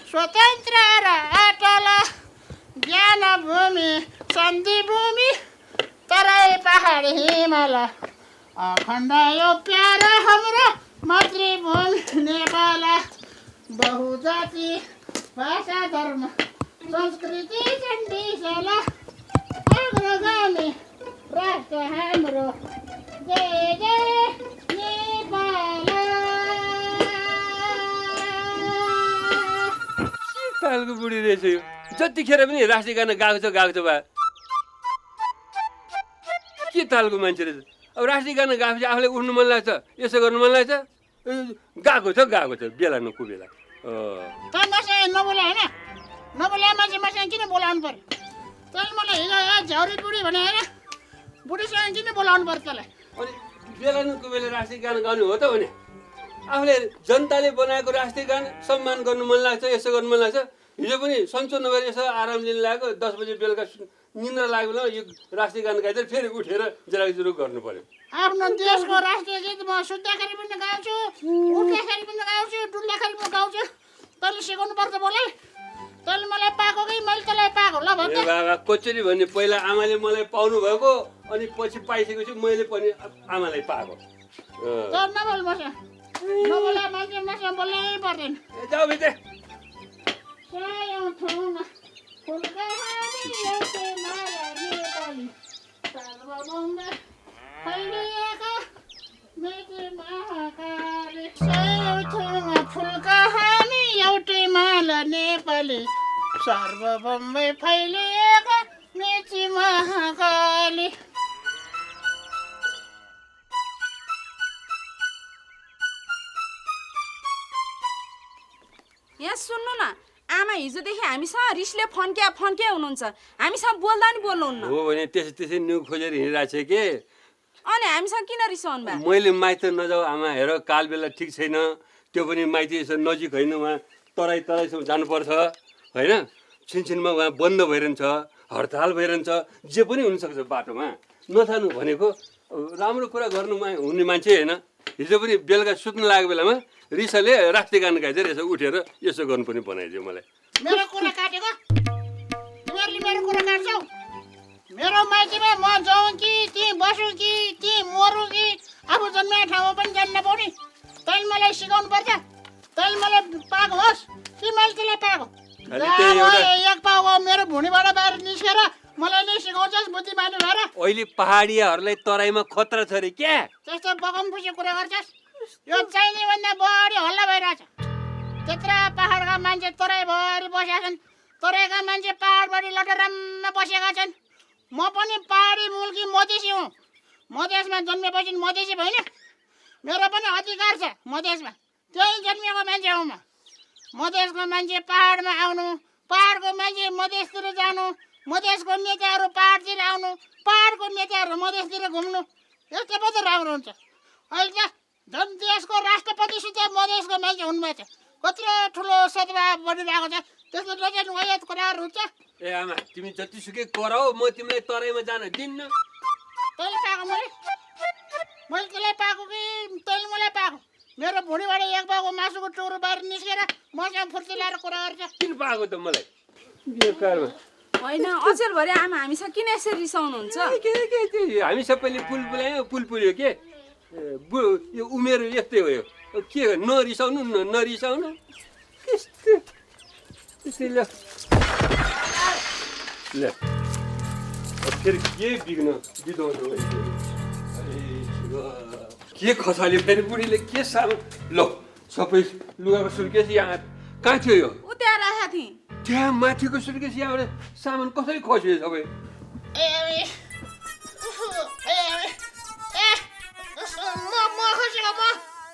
स्वतन्त्र र अटल ज्ञान भूमि सन्धि भूमि तराई पहाड हिमाल अखण्ड यो प्यारो हाम्रो मातृभूमि नेपाल बहुजाति भाषा धर्म संस्कृति चण्डीशाला अग्रगामी राष्ट्र हाम्रो जय जय नेपाल। तालको बुढी रहेछ यो जतिखेर पनि राष्ट्रिय गाना गाएको छ बा के तालको मान्छे रहेछ। अब राष्ट्रिय गाना गाएपछि आफूलाई उठ्नु मन लाग्छ यसो गर्नु मन लाग्छ गाएको छ बेला नकुबेला नबोला होइन नबोला मान्छे मसँग किन बोलाउनु पर्यो तैँले मलाई हिजो झ्याउरी बुढी भने होइन बुढीसँग किन बोलाउनु पर्यो तँलाई। अनि बेला नकुबेला राष्ट्रिय गाना गाउनु हो त भने आफूले जनताले बनाएको राष्ट्रिय गान सम्मान गर्नु मन लाग्छ यसो गर्नु मन लाग्छ। हिजो पनि सन्चो नभएर यसो आराम लिन लागेको 10 बजे बेलुका निन्द्रा लाग्यो बेला यो राष्ट्रिय गान गाइदिएर फेरि उठेर जराकजुरुक गर्नु पर्यो। आफ्नो देशको राष्ट्रिय गीत म सुत्दाखेरि पनि गाउँछु उठ्दाखेरि पनि गाउँछु डुल्दाखेरि पनि गाउँछु तैँले सिकाउनु पर्छ बोले तैँले मलाई पाएको कि मैले तँलाई पाएको ल भन्छ। बाबा कोचरी भन्ने पहिला आमाले मलाई पाउनु भएको अनि पछि पाइसकेपछि मैले पनि आमालाई पाएको। नबोल मसँग नबोला मान्छे मसँग बोल्नै पर्दैन। जाऊ भित्र फुलका हामी एउटै माया नेपाली सार्वभौम फैलिएका मेची महाकाली सयौँ फुलका हामी एउटै माला नेपाली सार्वभौमै फैलिएका मेची महाकाली। यहाँ सुन्नु न आमा हिजोदेखि हामीसँग रिसले फन्क्या हुनुहुन्छ हामीसँग बोल्दा नि बोल्नुहुन्न हो भने त्यसै न्यु खोजेर हिँडिरहेको छ के अनि हामीसँग किन रिसाउनु भयो। मैले माइत नजाऊ आमा हेर काल बेला ठिक छैन त्यो पनि माइती यसो नजिक होइन उहाँ तराईसम्म जानुपर्छ होइन छिनछिनमा उहाँ बन्द भइरहन्छ हडताल भइरहन्छ जे पनि हुनसक्छ बाटोमा नथानु भनेको राम्रो कुरा गर्नुमा हुने मान्छे होइन। हिजो पनि बेलुका सुत्न लागेको बेलामा रिसले राष्ट्रिय गान गाइदिएर यसो उठेर यसो गर्नु पनि बनाइदियो मलाई। मेरो कुरा काटेको तिमीहरूले मेरो कुरा काट्छौ मेरो माइतीमा म जाउँ कि त्यहीँ बसौँ कि त्यहीँ मरौँ कि आफू जन्मेको ठाउँमा पनि जान्न पाउने तैँले मलाई सिकाउनु पर्छ तैँले मलाई पाएको होस् कि मैले त्यसलाई पाएको एक पाएको मेरो भुँडीबाट बाहिर निस्केर मलाई नै सिकाउँछस् बुद्धिमानी भएर। अहिले पहाडियाहरूलाई तराईमा खतरा छ अरे क्या त्यस्तो बगमफुसी कुरा गर्छस् यो चाहिने भन्दा बढी हल्ला भइरहेछ त्यत्र पहाडका मान्छे तराईभरि बसेका छन् तराईका मान्छे पहाडभरि लटराममा बसेका छन् म पनि पहाडी मुल्की मधेसी हुँ मधेसमा जन्मेपछि मधेसी भएन मेरो पनि अधिकार छ मधेसमा त्यही जन्मेको मान्छे हुँ म। मधेसको मान्छे पहाडमा आउनु पहाडको मान्छे मधेसतिर जानु मधेसको नेताहरू पहाडतिर आउनु पहाडको नेताहरू मधेसतिर घुम्नु यस्तो पो त राम्रो हुन्छ। अहिले त झन् देशको राष्ट्रपतिसित मधेसको मान्छे हुनुभएको छ कत्रो ठुलो सद्भाव बनिरहेको छ त्यस्तो नजानु अयात कुराहरू हुन्छ। ए आमा तिमी जतिसुकै कराऊ म तिमीलाई तराईमा जान दिन्न। तैँले पाएको मैले त्यसलाई पाएको कि तैँले मलाई पाएको मेरो भुँडीबाट एक पाएको मासुको टुरो बाहिर निस्केर मसँग फुर्ती ल्याएर कुरा गर्छ। किन पाएको त मलाई बेकारमा होइन अचेल भरे आमा हामीसँग किन यसरी रिसाउनुहुन्छ। हामी सबैले पुल पुल्यायो पुल पुल्यो के यो उमेर यस्तै हो यो के नरिसाउनु नरिसाउनु ल फेरि के बिग्न बिदाउँछ के खसाल्यो फेरि बुढीले के सामान ल सबै लुगाको सुर्केस यहाँ कहाँ थियो यो उता राखेको थिएँ त्यहाँ माथिको सुर्केस यहाँबाट सामान कसरी खस्यो सबै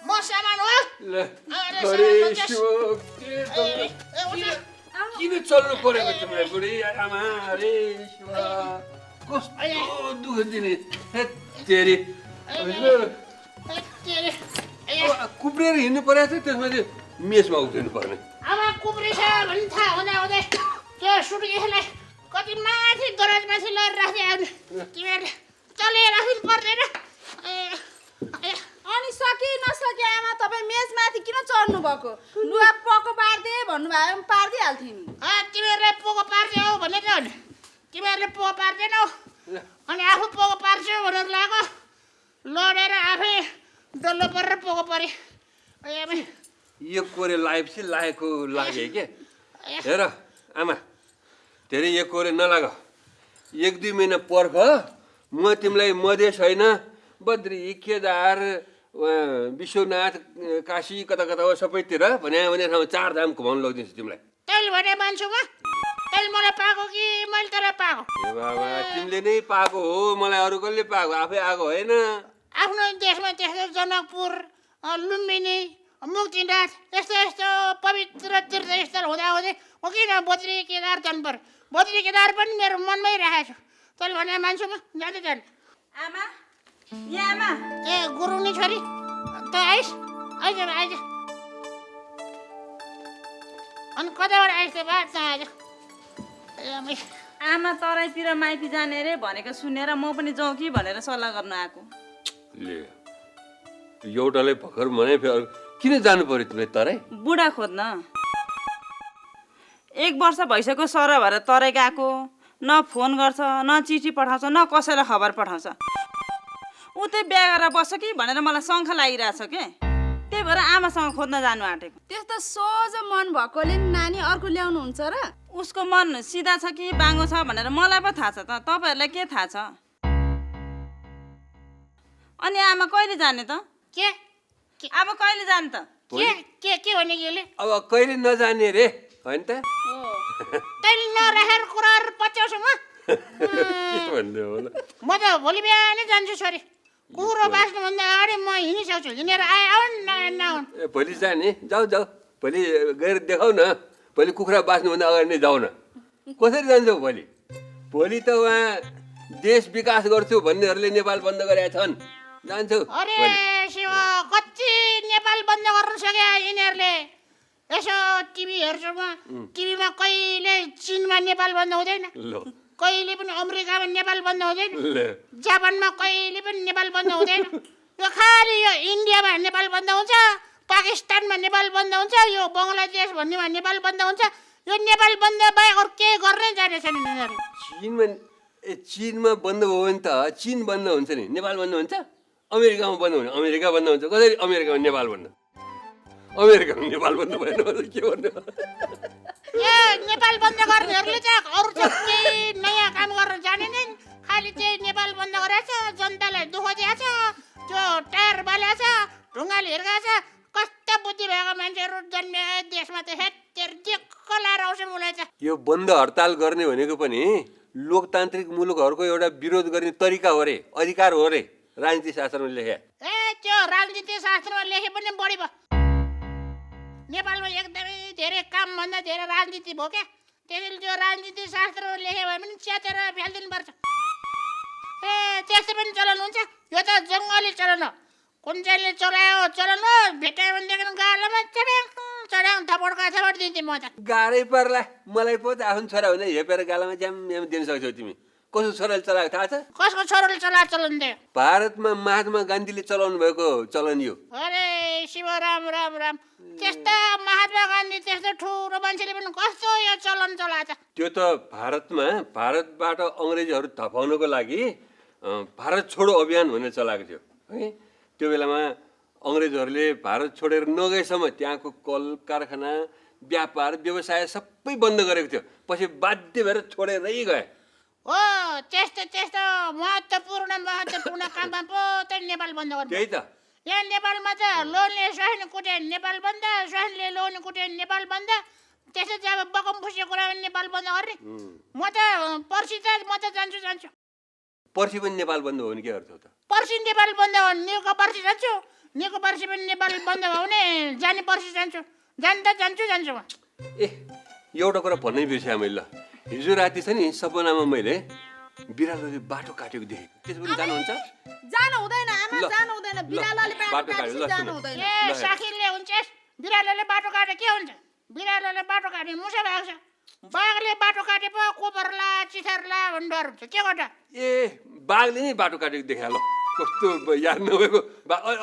म सामान हो किन चल्नु परेको तिमीलाई बुढी आमा रे कस्तो दुःख दिने तेरि कुब्रेर हिँड्नु परेको थियो त्यसमा चाहिँ मेसमा उक्लिनु पर्ने अब कुब्रेछ भन्ने थाहा हुँदै त्यो सुटकेसलाई कति माथि दराज माथि लगेर राख्दै आउने तिमीहरूले चलेर राख्नु पर्दैन। अनि सके नसके आमा तपाईँ मेजमाथि किन चढ्नु गर्नुभएको लुगा पोको पार्दे भन्नुभयो भने पारिदिइहाल्थ्यो नि तिमीहरूले पोको पार्दैनौ भन्ने त हो नि तिमीहरूले पोको पार्दैनौ अनि आफू पोको पार्छु भनेर लाग्यो लडेर आफै डल्लो परेर पोको परे यो कोरे लाएपछि लागेको लागे के हेर आमा धेरै यो कोरे नलाग 1-2 महिना पर्ख म तिमीलाई मधेस होइन बद्री केदार विश्वनाथ काशी कता कता हो सबैतिर भने ठाउँमा 4 धाम घुमाउनु लगिदिन्छु तिमीलाई तैँले भने मान्छु म तैँले मलाई पाएको कि मैले तँलाई पाएको ए बाबा तिमीले नै पाएको हो मलाई अरू कसले पाएको आफै आएको होइन आफ्नो देशमा त्यस्तो जनकपुर लुम्बिनी मुक्तिनाथ यस्तो यस्तो पवित्र तीर्थस्थल हुँदाहुँदै म किन बद्री केदार जानुपर्यो बद्री केदार पनि मेरो मनमै राखेको छु तैँले भने मान्छु म जाँदै जाने आमा यहाँ आमा ए गुरुङनी छोरी त आइस आइज आइज अनि कताबाट आइस त बा त आइज आमा तराईतिर माइती जाने रे भनेको सुनेर म पनि जाउँ कि भनेर सल्लाह गर्न आएको ले एउटालाई भर्खर भने फेरि किन जानु पर्यो तिमीलाई तराई बुढा खोज्न 1 वर्ष भइसक्यो सर भएर तराई गएको न फोन गर्छ न चिठी पठाउँछ न कसैलाई खबर पठाउँछ उतै बिहा गरेर बस्छ कि भनेर मलाई शङ्ख लागिरहेछ के त्यही भएर आमासँग खोज्न जानु आँटेको त्यस्तो सोझो मन भएकोले नानी अर्को ल्याउनुहुन्छ र उसको मन सिधा छ कि बाङ्गो छ भनेर मलाई पो थाहा छ त तपाईँहरूलाई के थाहा छ अनि आमा कहिले जाने त के अब कहिले जाने त के भने गेले अब कहिले नजाने रे होइन त तैँले नराखेर कुराहरू पच्याउँछु म के भन्ने होला म त भोलि बिहानै जान्छु छोरी कुकुरो बाँच्नुभन्दा अगाडि म हिँडिसक्छु हिँडेर आउन् नआउन् ए भोलि जाने जाऊ जाऊ भोलि गएर देखाउ न भोलि कुखुरा बाँच्नुभन्दा अगाडि नै जाऊ न कसरी जान्छौ भोलि भोलि त उहाँ देश विकास गर्छु भन्नेहरूले नेपाल बन्द गरेका छन् जान्छु अरे शिव कति नेपाल बन्द गर्नु सक्यो यिनीहरूले यसो टिभी हेर्छु म टिभीमा कहिले चिनमा नेपाल बन्द हुँदैन ल कहिले पनि अमेरिकामा नेपाल बन्द हुँदैन ल जापानमा कहिले पनि नेपाल बन्द हुँदैन यो खालि यो इन्डियामा नेपाल बन्द हुन्छ पाकिस्तानमा नेपाल बन्द हुन्छ यो बङ्गलादेश भन्नेमा नेपाल बन्द हुन्छ यो नेपाल बन्द बाहेक अरू केही गर्नै जाने छैन यिनीहरू चिनमा बन्द भयो भने त चिन बन्द हुन्छ नि नेपाल बन्द हुन्छ अमेरिकामा बन्द हुन्छ अमेरिका बन्द हुन्छ कसरी अमेरिकामा नेपाल बन्द अमेरिकामा नेपाल बन्द भएन के भन्नु ए नेपाल बन्द गर्नेहरूले चाहिँ अरू चाहिँ केही नयाँ काम गर्न जानेनन् खालि चाहिँ नेपाल बन्द गरेछ जनतालाई दुःख दिएछ त्यो टायर बालेछ ढुङ्गाले हिर्काछ कस्तो बुद्धि भएको मान्छेहरू जन्मे देशमा त हेतेर दिक्क लाएर आउँछ मलाई त यो बन्द हडताल गर्ने भनेको पनि लोकतान्त्रिक मुलुकहरूको एउटा विरोध गर्ने तरिका हो रे अधिकार हो रे राजनीति शास्त्रमा लेखे ए त्यो राजनीति शास्त्रमा लेखे पनि बढी भयो नेपालमा एकदमै धेरै कामभन्दा धेरै राजनीति भयो क्या त्यसैले त्यो राजनीति शास्त्रमा लेख्यो भने पनि च्यातेर फ्यालिदिनु पर्छ ए त्यस्तो पनि चलन हुन्छ यो त जङ्गली चलन हो कुन चाहिँले चलायो चलन हो भेटायो भनेदेखि गालामा चढ्याङ चढ्याङ थपड दिन्थेँ म त गाह्रै पर्ला मलाई पो त आफ्नो छोरा हुँदै हेपेर गालामा ज्याम ज्याम दिन सक्छौ तिमी कसको छोराले चलाएको थाहा छ कसको छोराले चलाएर चलन दियो भारतमा महात्मा गान्धीले चलाउनु भएको चलन यो अरे शिव राम राम राम त्यस्ता महात्मा गान्धी त्यस्तो ठुलो मान्छेले पनि कस्तो यो चलन चलाएको छ त्यो त भारतबाट अङ्ग्रेजहरू थपाउनको लागि भारत छोडो अभियान भनेर चलाएको थियो है त्यो बेलामा अङ्ग्रेजहरूले भारत छोडेर नगएसम्म त्यहाँको कल कारखाना व्यापार व्यवसाय सबै बन्द गरेको थियो पछि बाध्य भएर छोडेरै गए हो त्यस्तो महत्त्वपूर्ण काममा पो त नेपाल बन्द गर्नु त्यही त यहाँ नेपालमा त लोनले स्वाइन कुटे नेपाल बन्द स्वाइनले लोन कुटे नेपाल बन्द त्यसै चाहिँ अब बकम फुसेको कुरा नेपाल बन्द गर्ने म त पर्सि त म त जान्छु पर्सि पनि नेपाल बन्द हो भने के गर्छौ त पर्सि नेपाल बन्द हो निको पर्सि जान्छु निको पर्सि पनि नेपाल बन्द भयो भने जाने पर्सि जान्छु जान्छु म ए एउटा कुरा भन्नै बिर्सेँ मैले ल हिजो राति छ नि सपनामा मैले बिरालोले बाटो काटेको देखेको त्यसो पनि जानुहुन्छ जानु हुँदैन आमा जानु हुँदैन बिरालोले बाटो काट्छ जानु हुँदैन ए साखीले हुन्छ बिरालोले बाटो काटे के हुन्छ बिरालोले बाटो काटे मुसा भएको छ बाघले बाटो काटे पो कोपरला चिथरला भन्ने डर हुन्छ के गर्दा ए बाघले नै बाटो काटेको देखा ल कस्तो याद नभएको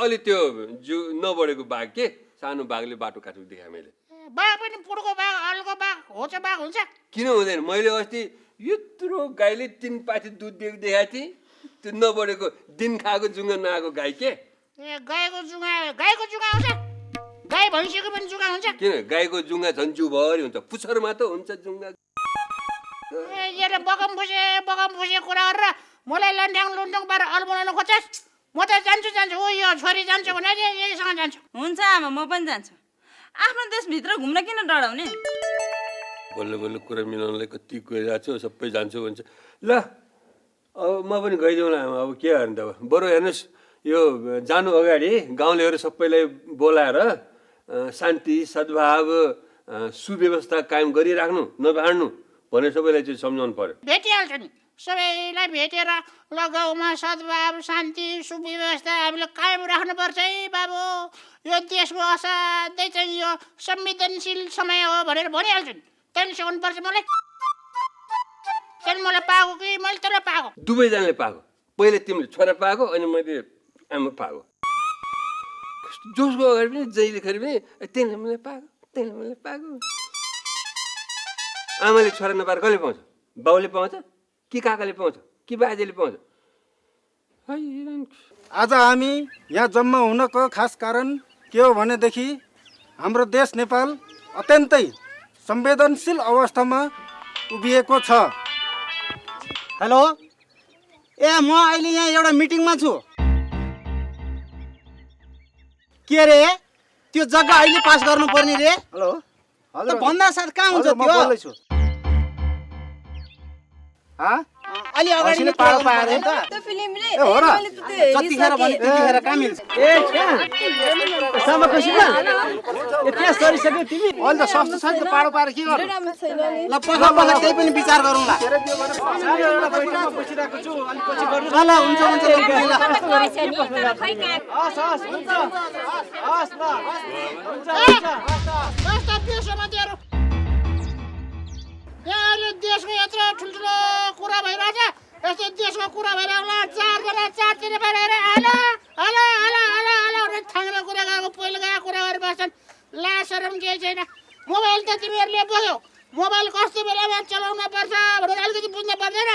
अलि त्यो जिउ नबढेको बाघ के सानो बाघले बाटो काटेको देखाएँ मैले। बाघ पनि पुडको बाघ अलको बाघ होचो बाघ हुन्छ। किन हुँदैन? मैले अस्ति यत्रो गाईले 3 पाथी दुध दिएको देखाएको थिएँ। त्यो नबढेको दिन खाएको जुङ्गा नआएको गाई के? ए गाईको जुङ्गा हुन्छ? गाई भैँसीको पनि जुङ्गा हुन्छ? किन? गाईको जुङ्गा झन् जिउभरि हुन्छ, पुच्छरमा त हुन्छ जुङ्गा। ए बगम फुसे कुरा गरेर मलाई लन्ड्याङ लुन्डुङ पारेर अल्बनाउन खोज्छस्? म त जान्छु ओ यो छोरी जान्छु भने यहीसँग जान्छु। हुन्छ आमा, म पनि जान्छु। आफ्नो देशभित्र घुम्न किन डराउने? बल्ल कुरा मिलाउनलाई कति गइरहेको छु, सबै जान्छु भन्छ। ल अब म पनि गइदिउँला आमा, अब के गर्ने त। अब बरु हेर्नुहोस्, यो जानु अगाडि गाउँलेहरू सबैलाई बोलाएर शान्ति सद्भाव सुव्यवस्था कायम गरिराख्नु, नभाड्नु भनेर सबैलाई चाहिँ सम्झाउनु पर्यो। भेटिहाल्छ नि, सबैलाई भेटेर ल गाउँमा सद्भाव शान्ति सुव्यवस्था हामीले कायम राख्नुपर्छ है बाबु। यो देशको असाध्यै चाहिँ यो संवेदनशील समय हो भनेर भनिहाल्छु नि। त्यहाँदेखि सिकाउनुपर्छ मलाई। त्यहाँदेखि मलाई पाएको कि मैले तर पाएको? दुवैजनाले पाएको। पहिले तिमीले छोरा पाएको, अनि मैले आमा पाएको। जोसको अगाडि पनि जहिलेखेरि पनि त्यसले मैले पाएको। आमाले छोरा नपाएर कसले पाउँछ? बाउले पाउँछ कि काकाले पाउँछ कि बाजेले पाउँछ? आज हामी यहाँ जम्मा हुनको खास कारण के हो भनेदेखि हाम्रो देश नेपाल अत्यन्तै संवेदनशील अवस्थामा उभिएको छ। हेलो, ए म अहिले यहाँ एउटा मिटिङमा छु। के रे, त्यो जग्गा अहिले पास गर्नुपर्ने रे? हेलो हजुर, भन्दा साथ कहाँ हुन्छ म त्यो? बोल्दैछु। अलि अगाडि नै पारो पाएर त ए हो र, जतिखेर भने त्यतिखेर कहाँ मिल्छ? ए sama खुसीमा ए त्यस गरिसक्यो तिमी? अहिले त सस्तो छ नि, पारो पाएर के गर्नु? ल पख त्यही पनि विचार गरौँला। बसिरहेको छु, अलिक पछि गर्नु। ल हुन्छ ल कस्ता बेसमतिहरू। यहाँ अहिले देशको यत्रो ठुल्ठुलो कुरा भइरहेछ, यस्तो देशको कुरा भइरहेको चारजना चारतिर भएर आला भनेर थाङ्ने कुरा गएको पहिले गएको कुरा गरेर बस्छन्। लासरम केही छैन। मोबाइल त तिमीहरूले बोक्यौ, मोबाइल कस्तो बेलामा चलाउन पर्छ भनेर अलिकति बुझ्नु पर्दैन?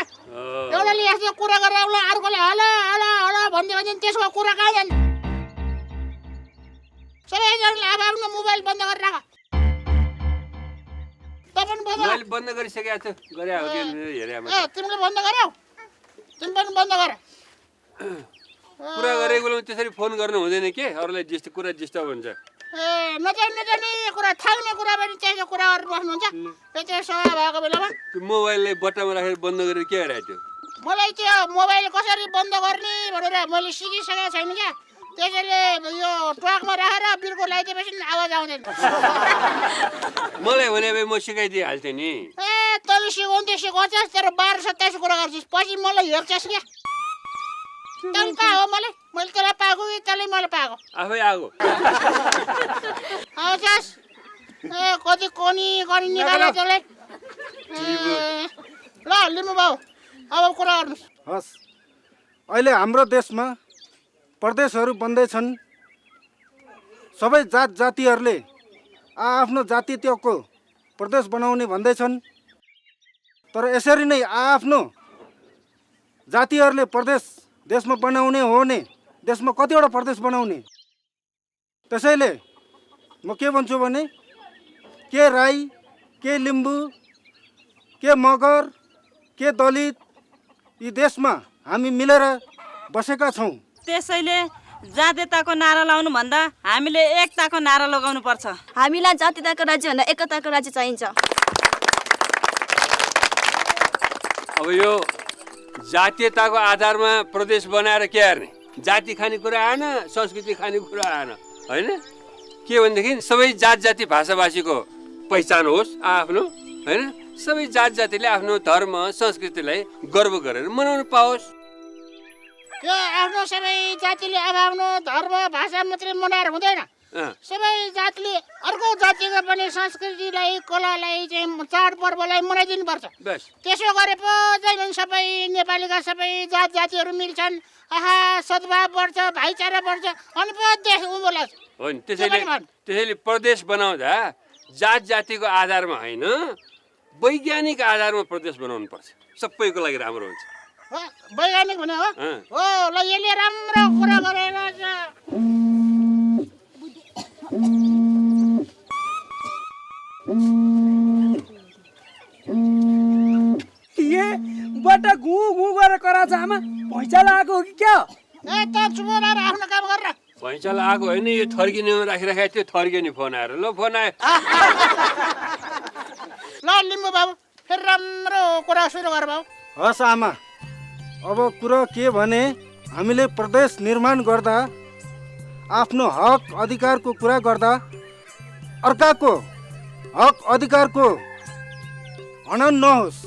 एउटाले यस्तो कुरा गरेर आउला, अर्कोले हला भनिदियो भने त्यसको कुरा कहाँ जान्छ? सबैजनाले आफ्नो मोबाइल बन्द गरेर राख। मैले बन्द गरिसकेको छु, गरे हो कि हेरे आमा। तिमीले बन्द गर्यौ? तिमी पनि बन्द गर। कुरा गरेको बेलामा त्यसरी फोन गर्नु हुँदैन के? अरूलाई कुरा डिस्टर्ब हुन्छ। ए नजान्ने कुरा, थाल्ने कुरा पनि त्यसो कुरा गरेर बस्नुहुन्छ यति सभा भएको बेलामा? त्यो मोबाइललाई बट्टामा राखेर बन्द गरेर के गरे त्यो? मलाई त्यो मोबाइल कसरी बन्द गर्ने भनेर मैले सिकिसकेको छैन क्या। त्यसैले यो ट्रकमा राखेर बिर्को लगाइदिएपछि आवाज आउँदैन। मलाई भने म सिकाइदिइहाल्थेँ नि। ए तैँले सिकाउँछस् तर 12-27 कुरा गर्छस्, पछि मलाई हेर्छस् क्या। तैँले पाएको मैले तँलाई पाएको कि तँले मैले पाएको? आफै आएको आउँछस्। ए कति कनी निकाल्यो तँलाई। ल लिनु बाउ, अब कुरा गर्नुहोस्। हस्, अहिले हाम्रो देशमा प्रदेशहरू बन्दैछन्। सबै जातिहरूले आफ्नो जातित्वको प्रदेश बनाउने भन्दैछन्। तर यसरी नै आफ्नो जातिहरूले प्रदेश देशमा बनाउने हो भने देशमा कतिवटा प्रदेश बनाउने? त्यसैले म के भन्छु भने के राई, के लिम्बू, के मगर, के दलित, यी देशमा हामी मिलेर बसेका छौँ। त्यसैले जातीयताको नारा लाउनु भन्दा हामीले एकताको नारा लगाउनु पर्छ। हामीलाई जातीयताको राज्य भन्दा एकताको राज्य चाहिन्छ। अब यो जातीयताको आधारमा प्रदेश बनाएर के गर्ने? जाति खाने कुरा आएन, संस्कृति खाने कुरा आएन, होइन? के भनेदेखि सबै जाति भाषा भाषीको पहिचान होस् आफ्नो, होइन? सबै जातिले आफ्नो धर्म संस्कृतिलाई गर्व गरेर मनाउन पाओस्। यो आफ्नो सबै जातिले अब आफ्नो धर्म भाषा मात्रै मनाएर हुँदैन। सबै जातिले अर्को जातिको पनि संस्कृतिलाई कलालाई चाहिँ चाडपर्वलाई मनाइदिनुपर्छ। त्यसो गरे पो चाहिँ सबै नेपालीका सबै जातिहरू मिल्छन्। आहा सद्भाव बढ्छ, भाइचारा बढ्छ, अनि पो देश उँभो लाग्छ। हो नि त्यसैले प्रदेश बनाउँदा जात जातिको आधारमा होइन वैज्ञानिक आधारमा प्रदेश बनाउनु पर्छ सबैको लागि राम्रो हुन्छ वैज्ञानिक भने हो हो ल यसले राम्रो कुरा गरेर ये बटा घु घु गरेर कराछ आमा पैसा लागेको हो कि क्या ए त चुप रहेर आफ्नो काम गरेर भैँचालो आएको होइन यो थर्किनेमा राखिराखेको थियो थर्कियो नि फोन आएर ल फोन आयो ल लिम्बू बाबु फेरि राम्रो कुरा सुरु गर बाबु हस् आमा अब कुरो के भने हामीले प्रदेश निर्माण गर्दा आफ्नो हक अधिकारको कुरा गर्दा अर्काको हक अधिकारको हनन नहोस्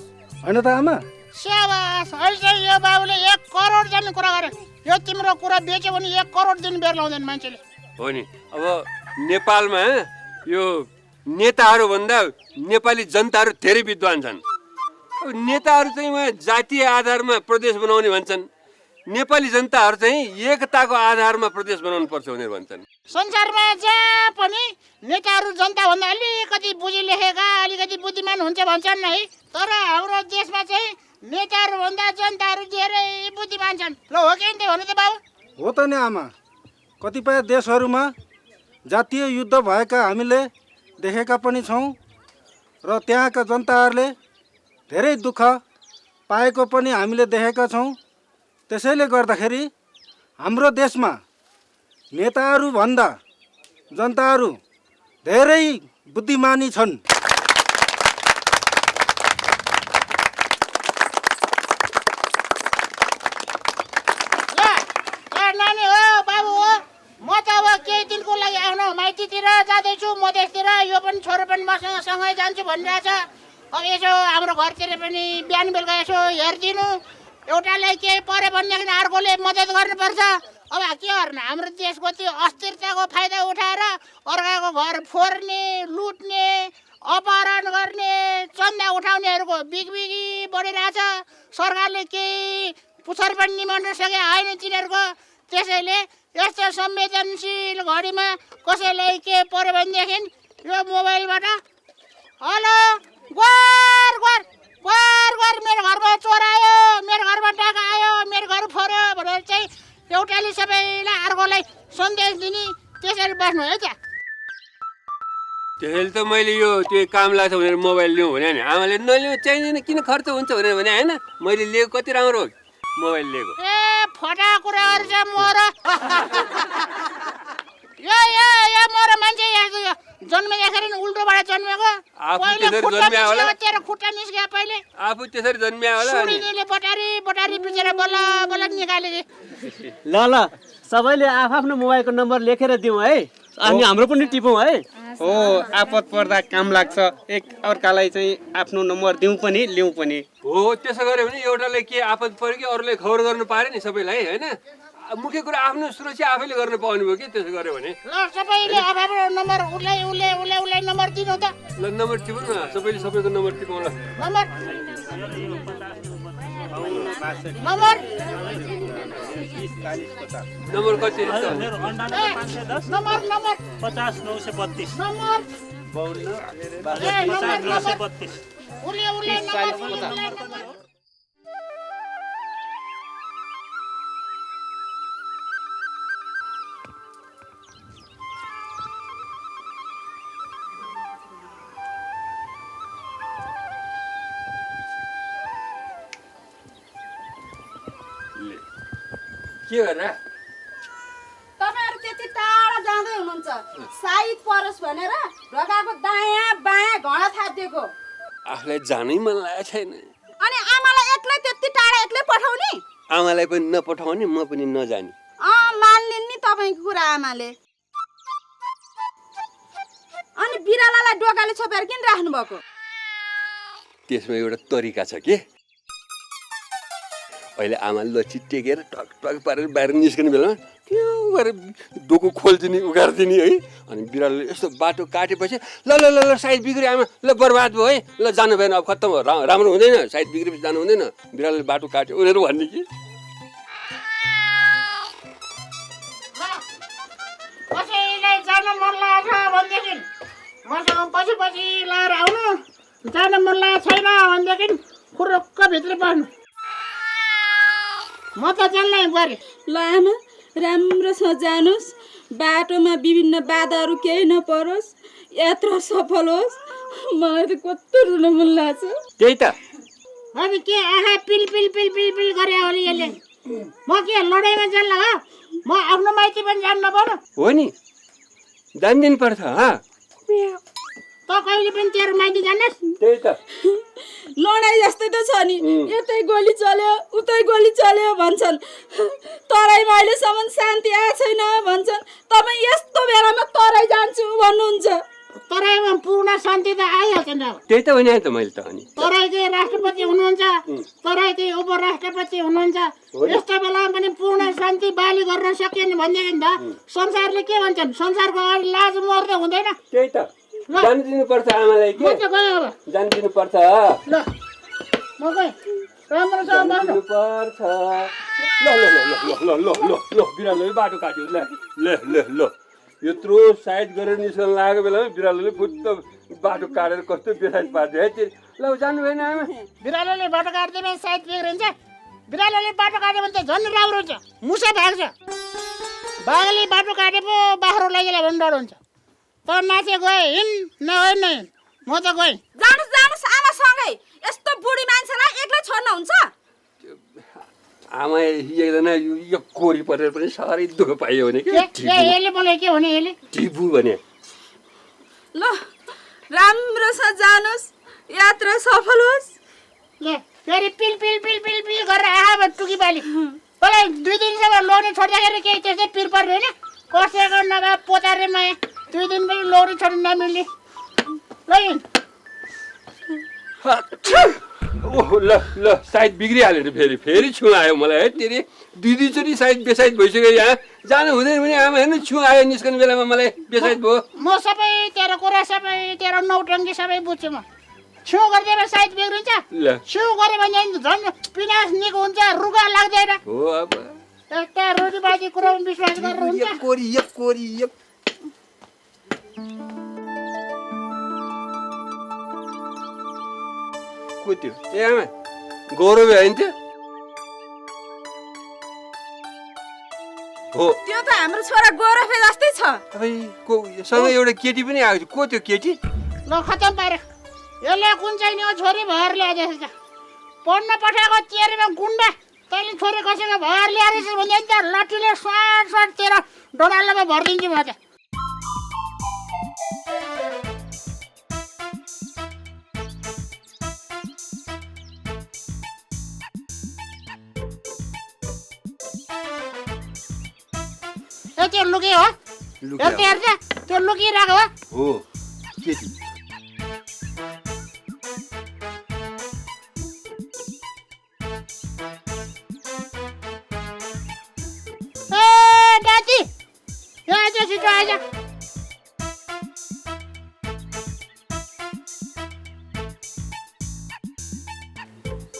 होइन त आमा स्याबास अहिले चाहिँ यो बाबुले 1 करोड जाने कुरा गरे यो तिम्रो कुरा बेच्यो भने 1 करोड दिन बेर लाउँदैन मान्छेले हो नि अब नेपालमा यो नेताहरूभन्दा नेपाली जनताहरू धेरै विद्वान छन् अब नेताहरू चाहिँ उहाँ जातीय आधारमा प्रदेश बनाउने भन्छन् नेपाली जनताहरू चाहिँ एकताको आधारमा प्रदेश बनाउनु पर्छ भनेर भन्छन् संसारमा जहाँ पनि नेताहरू जनताभन्दा अलिकति बुझी लेखेका अलिकति बुद्धिमान हुन्छ भन्छन् है तर हाम्रो देशमा चाहिँ नेताहरूभन्दा जनताहरू धेरै बुद्धिमान छन् ल हो कि भन्नु त बाबु हो त नि आमा कतिपय देशहरूमा जातीय युद्ध भएका हामीले देखेका पनि छौँ र त्यहाँका जनताहरूले धेरै दुःख पाएको पनि हामीले देखेका छौँ त्यसैले गर्दाखेरि हाम्रो देशमा नेताहरूभन्दा जनताहरू धेरै बुद्धिमानी छन् नानी हो बाबु हो म त अब केही दिनको लागि आफ्नो माइतीतिर जाँदैछु मधेसतिर यो पनि छोरो पनि मसँग सँगै जान्छु भनिरहेछ अब यसो हाम्रो घरतिर पनि बिहान बेलुका यसो हेरिदिनु एउटालाई केही पऱ्यो भनेदेखि अर्कोले मद्दत गर्नुपर्छ अब के गर्नु हाम्रो देशको त्यो अस्थिरताको फाइदा उठाएर अर्काको घर फोर्ने लुट्ने अपहरण गर्ने चन्दा उठाउनेहरूको बिगबिगी बढिरहेछ सरकारले केही पुछर पनि निमाउन सके होइन तिनीहरूको त्यसैले यस्तो संवेदनशील घडीमा कसैलाई के पऱ्यो भनेदेखि यो मोबाइलबाट हेलो गोर गोर गोर गोर मेरो घरमा चोर आयो मेरो घरमा डाका आयो मेरो घर फोर्यो भनेर चाहिँ एउटाले सबैलाई अर्कोलाई सन्देश दिने त्यसरी बस्नु है त त्यसैले त मैले यो त्यो काम लाग्छ भनेर मोबाइल लिउँ भने नि आमाले नलिउँ चाहिँदैन किन खर्च हुन्छ भनेर भने होइन मैले लिएको कति राम्रो हो मोबाइल लिएको ए फटा कुराहरू चाहिँ मोर यो मोर मान्छे जन्मेदाखेरि उल्टोबाट जन्मेको तेरो खुट्टा निस्क्यो पहिले आफू त्यसरी जन्मिया होला सुडिनीले बटारी पिचेर बल्ल बल्ल निकाले ल ल सबैले आफ्नो मोबाइलको नम्बर लेखेर दिउँ है अनि हाम्रो पनि टिपौँ है हो आपत पर्दा काम लाग्छ एक अर्कालाई चाहिँ आफ्नो नम्बर दिउँ पनि लिउँ पनि हो त्यसो गऱ्यो भने एउटालाई के आपत पर्यो कि अरूलाई खबर गर्नु पार्यो नि सबैलाई होइन मुख्य कुरा आफ्नो सुरक्षा आफैले गर्न पाउनु भयो कि त्यसो गऱ्यो भने ल सबैले आफ्नो नम्बर उसलाई नम्बर दिनु त ल नम्बर टिपौँ न सबैले सबैको नम्बर टिपौँ ल नम्बर कति नम्बर 50 932 नम्बर 932 उले नम्बर के गरेर तपाईहरु त्यति टाढा जाँदै हुनुहुन्छ साइड परोस् भनेर ढोकाको दायाँ बायाँ घडा थापिदिएको आफूलाई जानै मन लागेको छैन अनि आमालाई एक्लै त्यति टाढा एक्लै पठाउने आमालाई पनि नपठाउने म पनि नजाने मान्लिन् नि तपाईँको कुरा आमाले अनि बिरालालाई डोकाले छोपेर किन राख्नु भएको त्यसमा एउटा तरिका छ के अहिले आमाले लच्छी टेकेर टक टक पारेर बाहिर निस्कने बेलामा त्यो गरेर डोको खोलिदिने उगारिदिने है अनि बिरालोले यस्तो बाटो काटेपछि ल ल ल ल साइड बिग्रियो आमा ल बर्बाद भयो है ल जानु भएन अब खत्तम भयो राम्रो हुँदैन साइड बिग्रेपछि जानु हुँदैन बिरालोले बाटो काट्यो उनीहरू भन्ने कि कसैलाई जान मन लागेको छ भनेदेखि मसँग पछि पछि लाएर आउनु, जान मन लागेको छैन भनेदेखि खुरुक्क भित्र बस्नु। म त जान्नै गरे। ल आमा राम्रोसँग जानुहोस्, बाटोमा विभिन्न बाधाहरू केही नपरोस्, यात्रा सफल होस्। मलाई त कस्तो रुन मन लाग्छ। त्यही त अब के आँखा पिल पिल पिल पिल पिल गरे होला यसले। म के लडाइँमा जान्न हो? म आफ्नो माइती पनि जान्न पर्यो। हो नि, जानिदिनु पर्छ। त कहिले पनि तेरो माइती जान्नस्? त्यही त लडाइँ जस्तै त छ नि, यतै गोली चल्यो उतै गोली चल्यो भन्छन्। तराईमा अहिलेसम्म शान्ति आएको छैन भन्छन्, तपाईँ यस्तो बेलामा तराई जान्छु भन्नुहुन्छ। तराईमा पूर्ण शान्ति त आइहाल्छ नि। अब त्यही त भने त मैले त अनि तराईकै राष्ट्रपति हुनुहुन्छ, तराईकै उपराष्ट्रपति हुनुहुन्छ। यस्तो बेलामा पनि पूर्ण शान्ति बाली गर्न सकिएन भनेदेखि त संसारले के भन्छन्? संसारको अगाडि लाज मर्दै हुँदैन। त्यही त जानिदिनु पर्छ आमालाई। म त गएँ अब। जानिदिनु पर्छ। ल म गएँ, राम्रोसँग बस्नु। जानिदिनु पर्छ। ल ल ल ल ल ल ल ल बिरालोले बाटो काट्यो। ल ल ल ल यत्रो साइड गरेर निस्कन लागेको बेलामा बिरालोले फुत्त बाटो काटेर कस्तो बेसाइड पारिदियो है तेरि। ल जानु भएन आमा। बिरालोले बाटो काट्दै भने सायद बिग्रिन्छ। बिरालोले बाटो काट्यो भने त झन् राम्रो हुन्छ, मुसा भाग्छ। बाघले बाटो काटे पो बाख्रो लैजाला भने डर हुन्छ। त माथि गए हिँड नगए नै हिँड। म त गएँ। जानुहोस् आमासँगै। यस्तो बुढी मान्छेलाई एक्लै छोड्न हुन्छ? आमा एकजना यो कोरी परेर पनि साह्रै दुःख पाइयो भने कि यसले मलाई के भने? यसले टिपु भने। ल राम्रोसँग जानुहोस्, यात्रा सफल होस्। ल फेरि पिल पिल पिल पिल पिल गरेर आहा टुकी बाली। मलाई 2 दिनसम्म लोरी छोड्दाखेरि केही त्यस्तै पिर पर्यो होइन? कसैको नभए पोतारे माया 2 दिन पनि लोरी छोड्नु नमिल्ने। ल हिँड। ओह ल ल सायद बिग्रिहाल्यो नि। फेरि फेरि छु आयो मलाई है तेरि। 2 दिनचोटि सायद बेसाइड भइसक्यो। यहाँ जानु हुँदैन भने आमा हेर्नु छु आयो निस्कने बेलामा मलाई बेसाइड भयो। म सबै तेरो कुरा, सबै तेरो नौटङ्की सबै बुझ्छु। म छु गरिदिएर सायद बिग्रिन्छ। ल छु गऱ्यो भने झन् पिनास निको हुन्छ, रुगा लाग्दैन। हो अब यस्ता रोटीबाजी कुरामा विश्वास गरेर हुन्छ? यो कोरी यो कोरी यो को त्यो? ए आमा गौरव होइन त्यो? हो त्यो त हाम्रो छोरा गौरव जस्तै छ। अबे को सँग एउटा केटी पनि आएको थियो। को त्यो केटी? ल खतम पारे। यसले कुन चाहिँ नि छोरी भएर ल्याएछ त? पढ्न पठाएको चेरीमा गुन्डा, तैँले छोरी कसैको भएर ल्याएछ भने त लट्ठीले स्वाट स्वाट तेरो डोडालोमा भरिदिन्छु म त। ए त्यो लुकी हो? यति हेर्छ त्यो लुकिरहेको हो? हो केटी। ए दादी यहाँ आइज, छिटो आइज।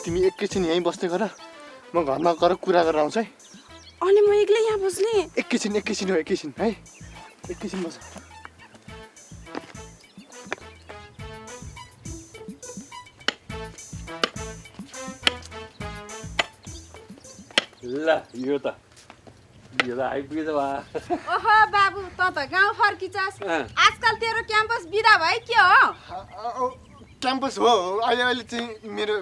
तिमी एकैछिन यहीँ बस्दै गर, म घरमा गएर कुरा गरेर आउँछु है। अनि म एक्लै यहाँ बस्ने? एकैछिन हो, एकैछिन है, एकैछिन बस। ल यो त आइपुग्यो त बा। ओहो बाबु, त गाउँ फर्किछस्। आजकल तेरो क्याम्पस बिदा भयो के हो? क्याम्पस हो, अहिले चाहिँ मेरो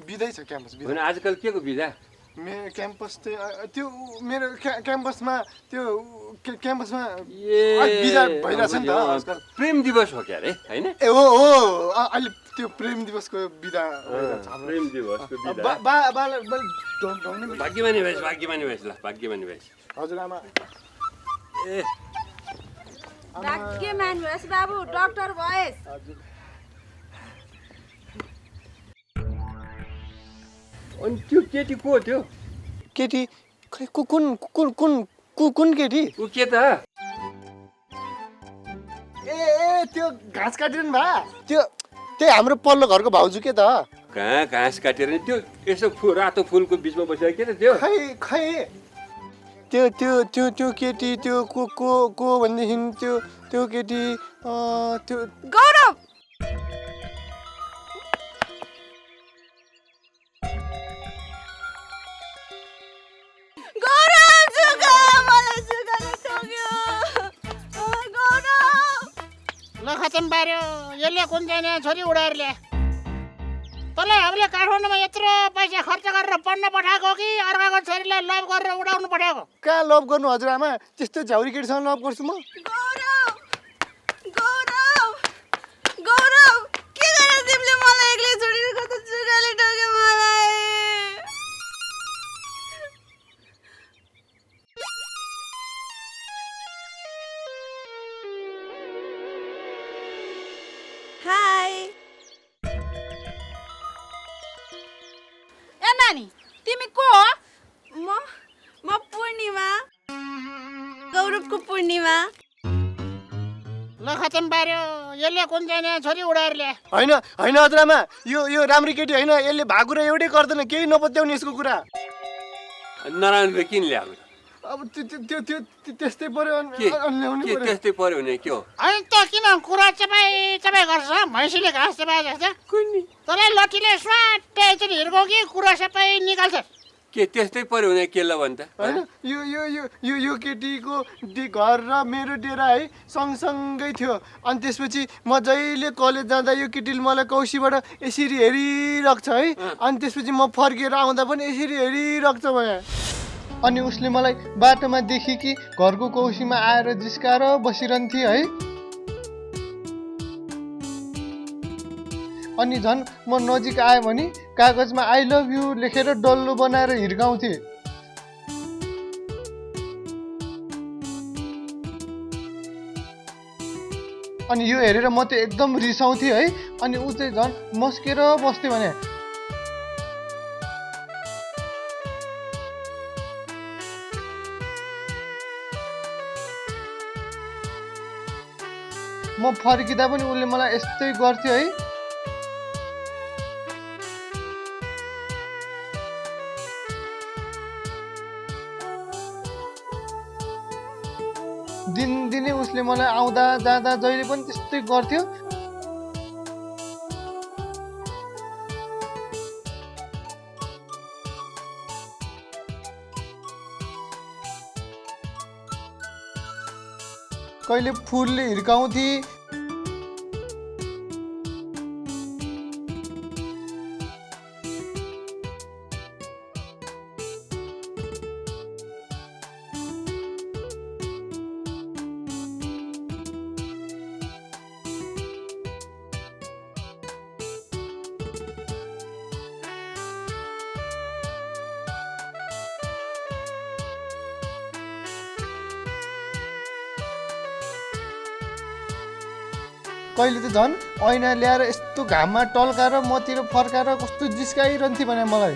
बिदै छ। क्याम्पस बिदा। भने आजकल के को बिदा? मेरो क्याम्पस चाहिँ त्यो मेरो क्याम्पसमा त्यो क्याम्पसमा ए बिदा भइरहेछ नि त आजकल। प्रेम दिवस हो क्या रे होइन? ए हो अहिले त्यो प्रेम दिवसको बिदा भइरहेछ। प्रेम दिवसको बिदा। भाग्यमानी भएछ, भाग्यमानी भएछ। ल भाग्यमानी भएछ। हजुर आमा। ए भाग्यमान भएस् बाबु, डाक्टर भएस्। अनि त्यो केटी को हो त्यो? केटी खै कुन कुन कुन कुन केटी? ऊ के त? ए त्यो घाँस काटिरहनु भा? त्यो त्यही हाम्रो पल्लो घरको भाउजू के त? कहाँ घाँस काटेर नि त्यो यसो रातो फुलको बिचमा बसेर के त त्यो? खै त्यो त्यो त्यो त्यो केटी त्यो को को को भनेदेखि त्यो केटी त्यो गौरव गौरव जुगा मलाई जुगाले ठोक्यो गौरव ल खतम पार्यो यसले कुन चाहिँ छोरी उडाएर ल्याए तँलाई हामीले काठमाडौँमा यत्रो पैसा खर्च गरेर पढ्न पठाएको कि अर्काको छोरीलाई लभ गरेर उडाउनु पठाएको कहाँ लभ गर्नु हजुरआमा त्यस्तो झ्याउरी केटीसँग लभ गर्छु म गौरव गौरव गौरव के गरेर तिमीले मलाई एक्लै छोडेर कता जुगाले ठोक्यो मलाई हाय ए नानी तिमी को हो म पूर्णिमा गौरवको पूर्णिमा ल खतम पार्यो यसले कुन चाहिँ छोरी उडाएर ल्याए होइन होइन हजुरआमा यो राम्री केटी होइन यसले भएको र एउटै गर्दैन केही नपत्याउने यसको कुरा नराम्रो किन ल्याएको अब त्यो त्यो त्यस्तै पर्यो के ल्याउनु के पर्यो त्यस्तै पर्यो भने के हो अनि त किन कुरा चपाइ गर्छ भैँसीले घाँस चपाए जस्तो तँलाई लट्ठीले स्वाट्टै एकचोटि हिर्काउ कि कुरा सबै निकाल्छ के त्यस्तै पर्यो भने के ल भन्छ होइन यो केटीको घर र मेरो डेरा है सँगसँगै थियो अनि त्यसपछि म जहिले कलेज जाँदा यो केटीले मलाई कौसीबाट यसरी हेरिरहेको छ है अनि त्यसपछि म फर्केर आउँदा पनि यसरी हेरिरहेको छ भए अनि उसले मलाई बाटोमा देखि कि घरको कौसीमा आएर जिस्काएर बसिरहन्थे है अनि झन् म नजिक आएँ भने कागजमा आई लभ यु लेखेर डल्लो बनाएर हिर्काउँथे अनि यो हेरेर म त एकदम रिसाउँथेँ है अनि ऊ चाहिँ झन् मस्केर बस्थ्यो भने म फर्किँदा पनि उसले मलाई यस्तै गर्थ्यो है दिनदिनै उसले मलाई आउँदा जाँदा जहिले पनि त्यस्तै गर्थ्यो कहिले फुलले हिर्काउँथे कहिले त झन् ऐना ल्याएर यस्तो घाममा टल्काएर मतिर फर्काएर कस्तो जिस्काइरहन्थे भने मलाई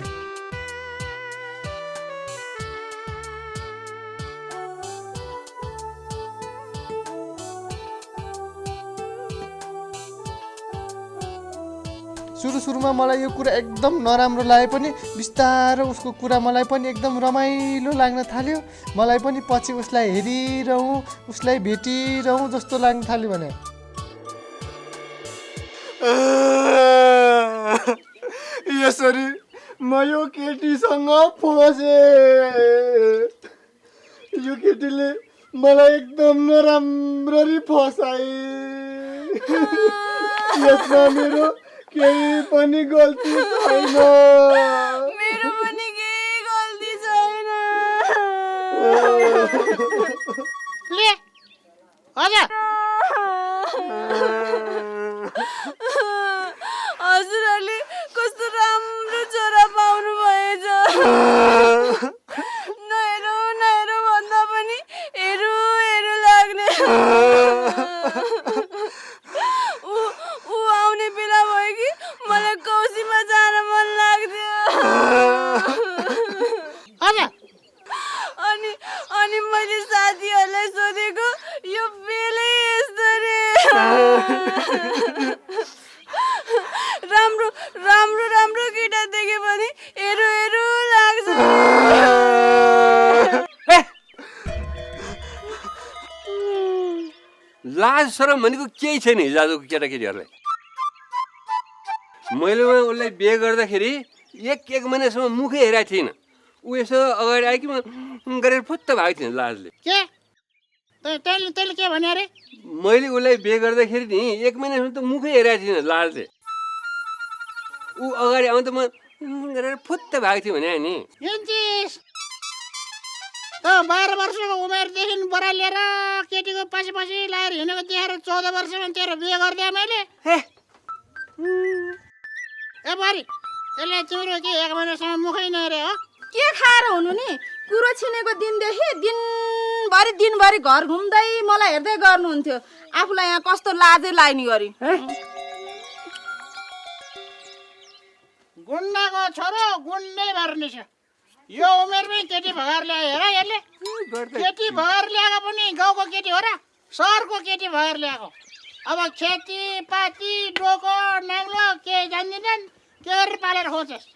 सुरुमा मलाई यो कुरा एकदम नराम्रो लागे पनि बिस्तारै उसको कुरा मलाई पनि एकदम रमाइलो लाग्न थाल्यो मलाई पनि पछि उसलाई हेरिरहँ उसलाई भेटिरहँ जस्तो लाग्न थाल्यो भने यसरी म यो केटीसँग फसे यो केटीले मलाई एकदम नराम्ररी फसाए यसमा मेरो केही पनि गल्ती छैन मेरो पनि केही गल्ती छैन ले हजुर हजुरहरूले कस्तो राम्रो छोरा पाउनु भएछ नहेरौँ भन्दा पनि हेरौँ लाग्ने ऊ आउने बेला भयो कि मलाई कौसीमा जान मन लाग्थ्यो अनि मैले साथीहरूलाई सोधेको यो बेलै यस्तो रे राम्रो केटा देख्यो भने हेरौँ लाग्छ लाज शरम भनेको केही छैन हिजोआजको केटाकेटीहरूलाई। मैले उसलाई बिहे गर्दाखेरि एक महिनासम्म मुखै हेरेको थिइनँ। ऊ यसो अगाडि आयो कि म गरेर फुत्त भएको थिएँ लाजले। के तैँले के भने अरे? मैले उसलाई बिहे गर्दाखेरि नि 1 महिनासम्म त मुखै हेरेको थिइनँ लाजले। ऊ अगाडि आउँदा म गरेर फुत्त भएको थियो भने नि। त 12 वर्षको उमेरदेखि बरा लिएर केटीको पछि लाएर हिँडेको देखेर 14 वर्षमा तेरो बिहे गरिदिएँ मैले। ए बरी यसले तिम्रो के 1 महिनासम्म मुखै नहेरे हो? के खाएर हुनु नि? कुरो छिनेको दिनदेखि दिनभरि घर घुम्दै मलाई हेर्दै गर्नुहुन्थ्यो। आफूलाई यहाँ कस्तो लाजै लाग्ने गरी। गुन्डाको छोरो गुन्डै भएर निस्क्यो। यो उमेरमै केटी भगाएर ल्यायो हेर यसले। केटी भगाएर ल्याएको पनि गाउँको केटी हो र सहरको केटी भगाएर ल्याएको? अब खेतीपाती डोको नाङ्लो केही जान्दिनन्, के गरेर पालेर खुवाउँछस्?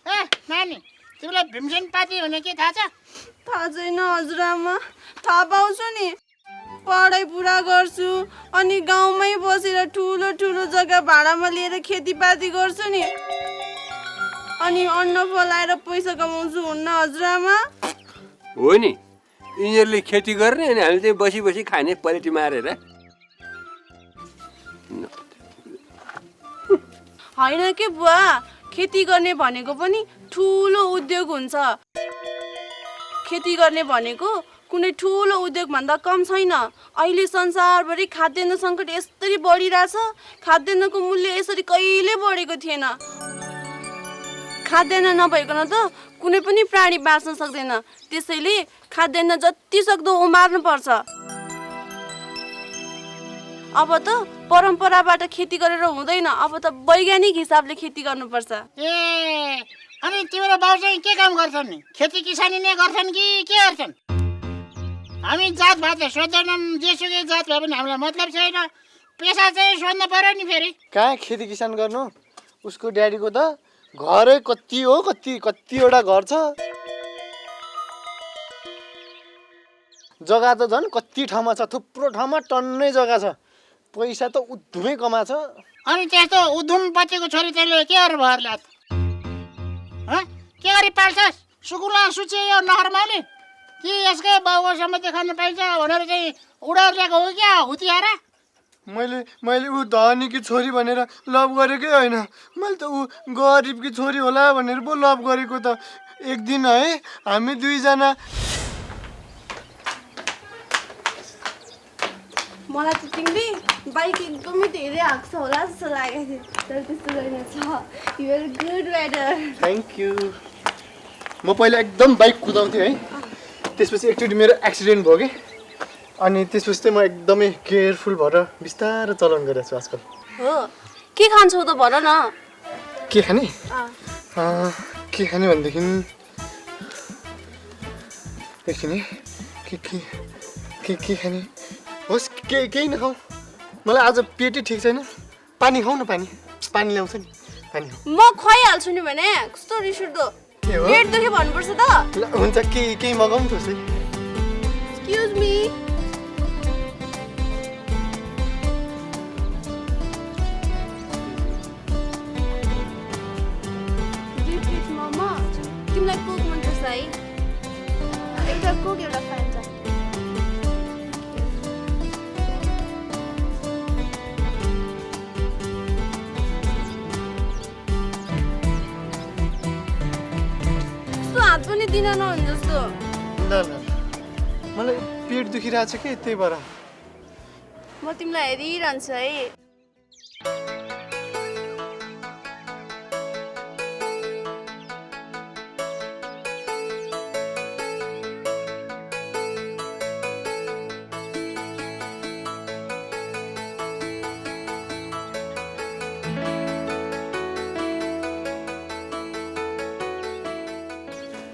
ए नानी तिमीलाई भीमसेन पाती भने के थाहा छ? थाहा छैन हजुरआमा। थाहा पाउँछु नि। पढाइ पुरा गर्छु अनि गाउँमै बसेर ठुलो ठुलो जग्गा भाडामा लिएर खेतीपाती गर्छु नि। अनि अन्न फलाएर पैसा कमाउँछु हुन्न हजुरआमा? हो नि, यिनीहरूले खेती गर्ने अनि हामी चाहिँ बसी बसी खाने पलेटी मारेर। होइन के बुवा, खेती गर्ने भनेको पनि ठुलो उद्योग हुन्छ। खेती गर्ने भनेको कुनै ठुलो उद्योग भन्दा कम छैन। अहिले संसारभरि खाद्यान्न सङ्कट यसरी बढिरहेछ। खाद्यान्नको मूल्य यसरी कहिले बढेको थिएन। खाद्यान्न नभइकन त कुनै पनि प्राणी बाँच्न सक्दैन। त्यसैले खाद्यान्न जति सक्दो उमार्नु पर्छ। अब त परम्पराबाट खेती गरेर हुँदैन, अब त वैज्ञानिक हिसाबले खेती गर्नुपर्छ। ए अनि तिम्रो बाउ चाहिँ के काम गर्छन् नि? खेती किसानी नै गर्छन् कि के गर्छन्? हामी जात भात सोध्दैनौँ, जेसुकै जात भए पनि हामीलाई मतलब छैन। पेसा चाहिँ सोध्नु पर्यो नि फेरि। कहाँ खेती किसान गर्नु? उसको ड्याडीको त घरै कति हो, कतिवटा घर छ। जग्गा त झन् कति ठाउँमा छ, थुप्रो ठाउँमा टन्नै जग्गा छ। पैसा त उद्धुमै कमाछ। अनि त्यस्तो उद्धुमपतिको छोरी तैँले के गरेर भएर ल्याएको? के गरी पाल्छस्? सुकुला सुचे यो नहरमाले कि यसकै बाउको सम्पत्ति खान पाइन्छ भनेर चाहिँ उडाएर ल्याएको हो क्या हुतियाएर? मैले ऊ धनीकी छोरी भनेर लभ गरेकै होइन। मैले त ऊ गरिबकी छोरी होला भनेर पो लभ गरेको त। एक दिन है हामी दुईजना मलाई त तिमीले बाइक एकदमै धेरै हाक्छ होला जस्तो लागेको थियो, तर त्यस्तो रहेनछ। You are good rider. Thank you. म पहिला एकदम बाइक कुदाउँथेँ है, त्यसपछि एकचोटि मेरो एक्सिडेन्ट भयो कि, अनि त्यसपछि चाहिँ म एकदमै केयरफुल भएर बिस्तारो चलाउन गरिरहेको छु आजकल। हो, के खान्छौ त भन न। के खाने? के खाने भनेदेखि एकछिन है, के खाने? होस् केही नखाऊ, मलाई आज पेटै ठिक छैन। पानी खाऊ न, पानी ल्याउँछ नि, पानी खाऊ। म खुवाइहाल्छु नि भने कस्तो रिस उठ्दो। पेट दुख्यो भन्नुपर्छ त। ल हुन्छ, केही मगाउँ न त। Excuse me. ममा तिमीलाई कोक मनपर्छ है? एउटा कोक एउटा फान्टा। हात पनि दिन नहुन् जस्तो। ल मलाई पेट दुखिरहेको छ कि त्यही भएर। म तिमीलाई हेरिरहन्छु है।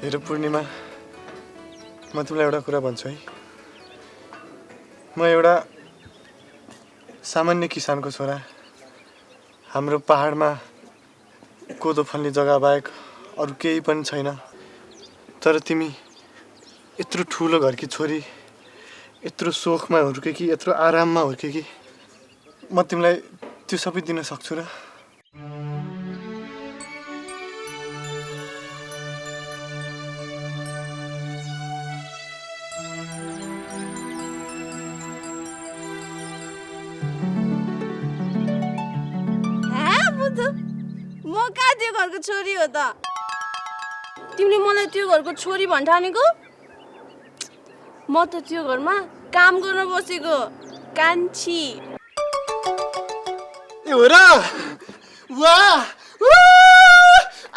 हेर पूर्णिमा, म तिमीलाई एउटा कुरा भन्छु है। म एउटा सामान्य किसानको छोरा। हाम्रो पहाडमा कोदो फल्ने जग्गा बाहेक अरू केही पनि छैन। तर तिमी यत्रो ठुलो घरकी छोरी, यत्रो सोखमा हुर्के कि यत्रो आराममा हुर्के कि म तिमीलाई त्यो सबै दिन सक्छु र? म कहाँ त्यो घरको छोरी हो त? तिमीले मलाई त्यो घरको छोरी भन्ठानेको? म त त्यो घरमा काम गर्न बसेको कान्छी। ए हो र? वाह!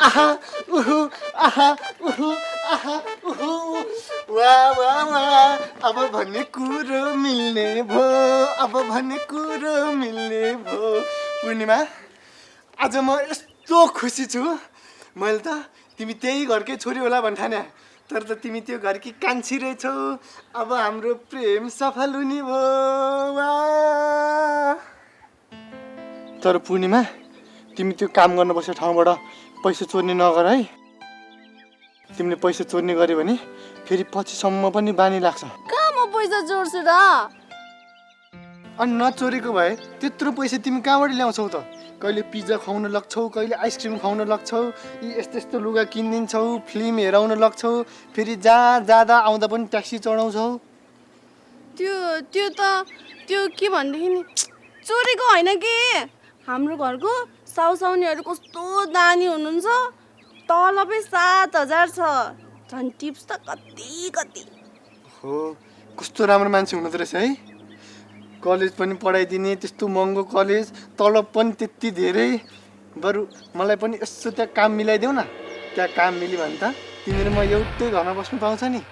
आहा उहु आहा उहु आहा उहु वाह वाह वाह! अब भन्ने कुरो मिल्ने भो, अब भन्ने कुरो मिल्ने भो। पूर्णिमा, आज म यस्तो खुसी छु। मैले त तिमी त्यही घरकै छोरी होला भन्ठाने, तर त तिमी त्यो घरकी कान्छी रहेछौ। अब हाम्रो प्रेम सफल हुने भो। वाह! तर पूर्णिमा, तिमी त्यो काम गर्न बसेको ठाउँबाट पैसा चोर्ने नगर है। तिमीले पैसा चोर्ने गर्यो भने फेरि पछिसम्म पनि बानी लाग्छ। कहाँ म पैसा जोड्छु र? अनि नचोरेको भए त्यत्रो पैसा तिमी कहाँबाट ल्याउँछौ त? कहिले पिज्जा खुवाउन लाग्छौ, कहिले आइसक्रिम खुवाउन लाग्छौ, यी यस्तो यस्तो लुगा किनिदिन्छौ, फिल्म हेराउन लाग्छौ, फेरि जहाँ जाँदा आउँदा पनि ट्याक्सी चढाउँछौ। त्यो के भनेदेखि नि चोरेको होइन कि। हाम्रो घरको साउसाउनेहरू कस्तो दानी हुनुहुन्छ। तलबै 7,000 छ। झन् टिप्स त कति कति। हो, कस्तो राम्रो मान्छे हुनुहुँदो रहेछ है। कलेज पनि पढाइदिने, त्यस्तो महँगो कलेज, तलब पनि त्यति धेरै। बरु मलाई पनि यसो त्यहाँ काम मिलाइदेऊ न। त्यहाँ काम मिल्यो भने त तिमीले म एउटै घरमा बस्नु पाउँछ नि।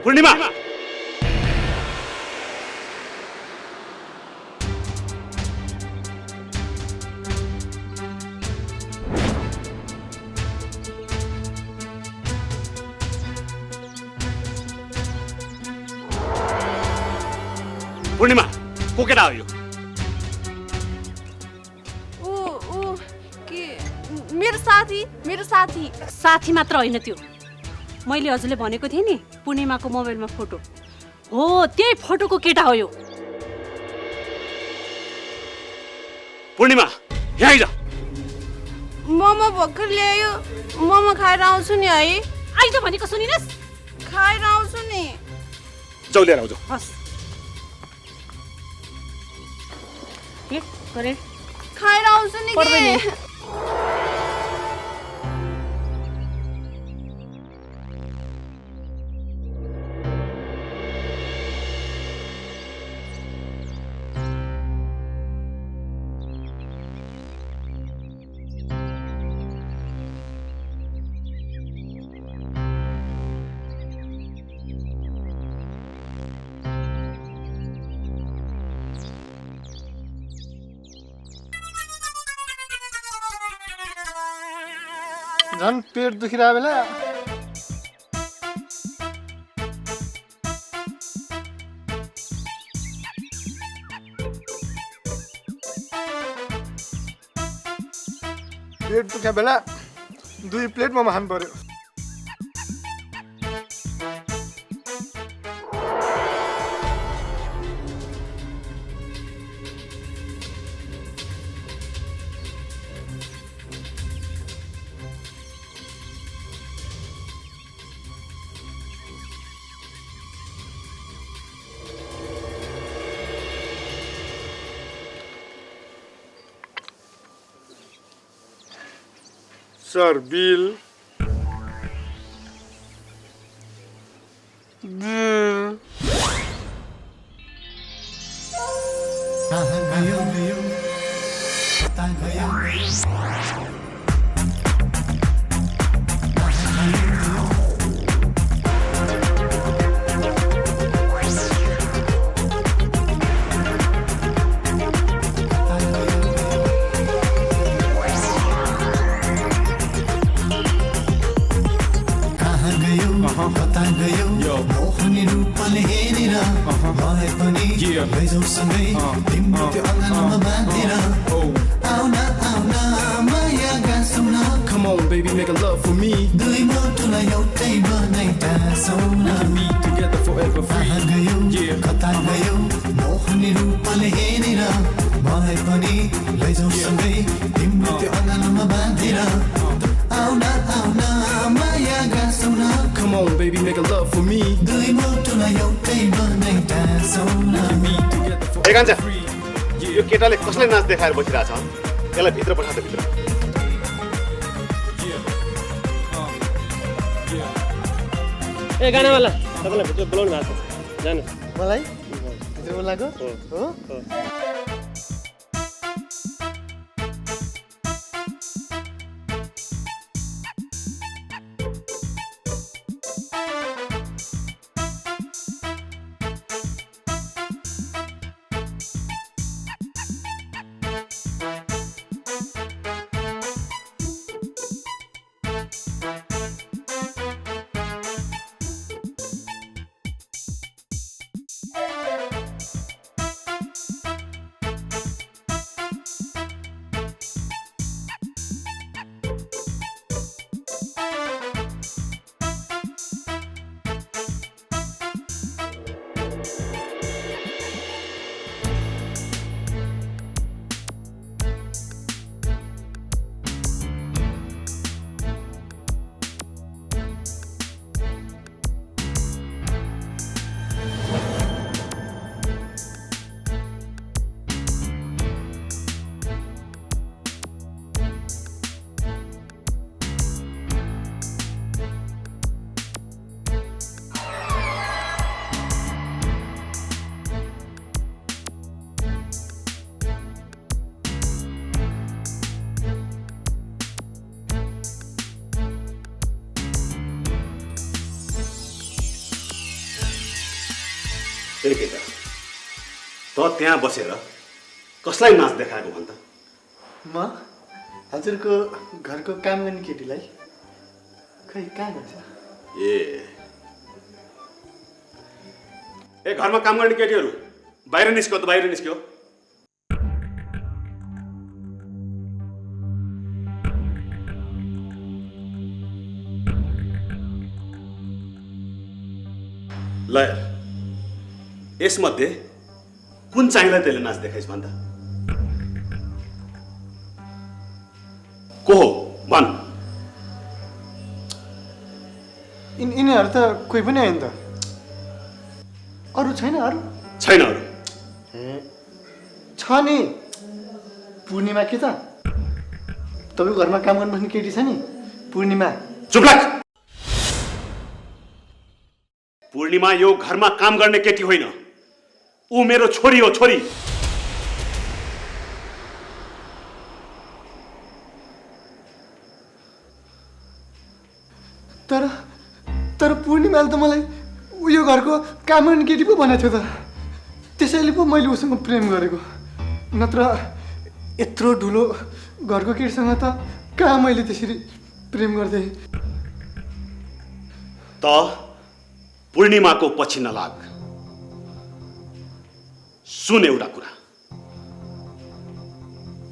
पूर्णिमा, पूर्णिमा, को केटा हो यो? मेरो साथी साथी मात्र होइन त्यो। मैले हजुरले भनेको थिएँ नि पूर्णिमाको मोबाइलमा फोटो हो, त्यही फोटोको केटा हो यो। पूर्णिमा, यहाँ आइज। मोमो भर्खर ल्यायो, मोमो खाएर आउँछु नि है। आइज भनेको सुनिनस्? खाएर आउँछु नि। जाऊ लिएर आउँछु। हस् के गरे? खाएर आउँछु नि के। झन् पेट दुखिरहेको बेला बेला 2 प्लेट मोमो खानु पर्यो। सर बिल मोहनी रूपले हेरेर मलाई पनि लैजाऊ सँगै तिम्रो make a love for me. दुई मुटुलाई एउटै बनाइ टाँसौँ न. Me together forever free. Yeah. कता गयो मोहनी रूपले हेरेर मलाई पनि लैजाऊ सँगै तिम्रो त्यो अँगनमा बाँधेर. आउन आउन माया गाँसौँ न. Come on baby make a love for me. दुई मुटुलाई एउटै बनाइ टाँसौँ न. Me together forever free. यो केटाले कसलाई नाच देखाएर बसिरहेछ? यसलाई भित्र पठा त भित्र. ए गानावाला तपाईँलाई भित्र बोलाउनु भएको छ जानु. मलाई भित्र बोलाएको हो? ए केटा त त्यहाँ बसेर कसलाई नाच देखाएको भन् त? म हजुरको घरको काम गर्ने केटीलाई. खै कहाँ गर्छ? ए घरमा काम गर्ने केटीहरू बाहिर निस्क्यो त बाहिर निस्क्यो. ल यसमध्ये कुन चाहिँलाई त्यसले नाच देखाइस् भन् त? को हो भन्? यिनीहरू त कोही पनि होइन त. अरू छैन? अरू छैन. अरू छ नि. पूर्णिमा के त तपाईँको घरमा काम गर्नु बस्ने केटी छ नि पूर्णिमा. चुप लाग. पूर्णिमा यो घरमा काम गर्ने केटी होइन. ऊ मेरो छोरी हो. छोरी. तर पूर्णिमाले त मलाई यो घरको काम गर्ने केटी पो भनेको थियो त. त्यसैले पो मैले उसँग प्रेम गरेको. नत्र यत्रो ठुलो घरको केटीसँग त कहाँ मैले त्यसरी प्रेम गर्दै. त पूर्णिमाको पछि नलाग. सुन एउटा कुरा.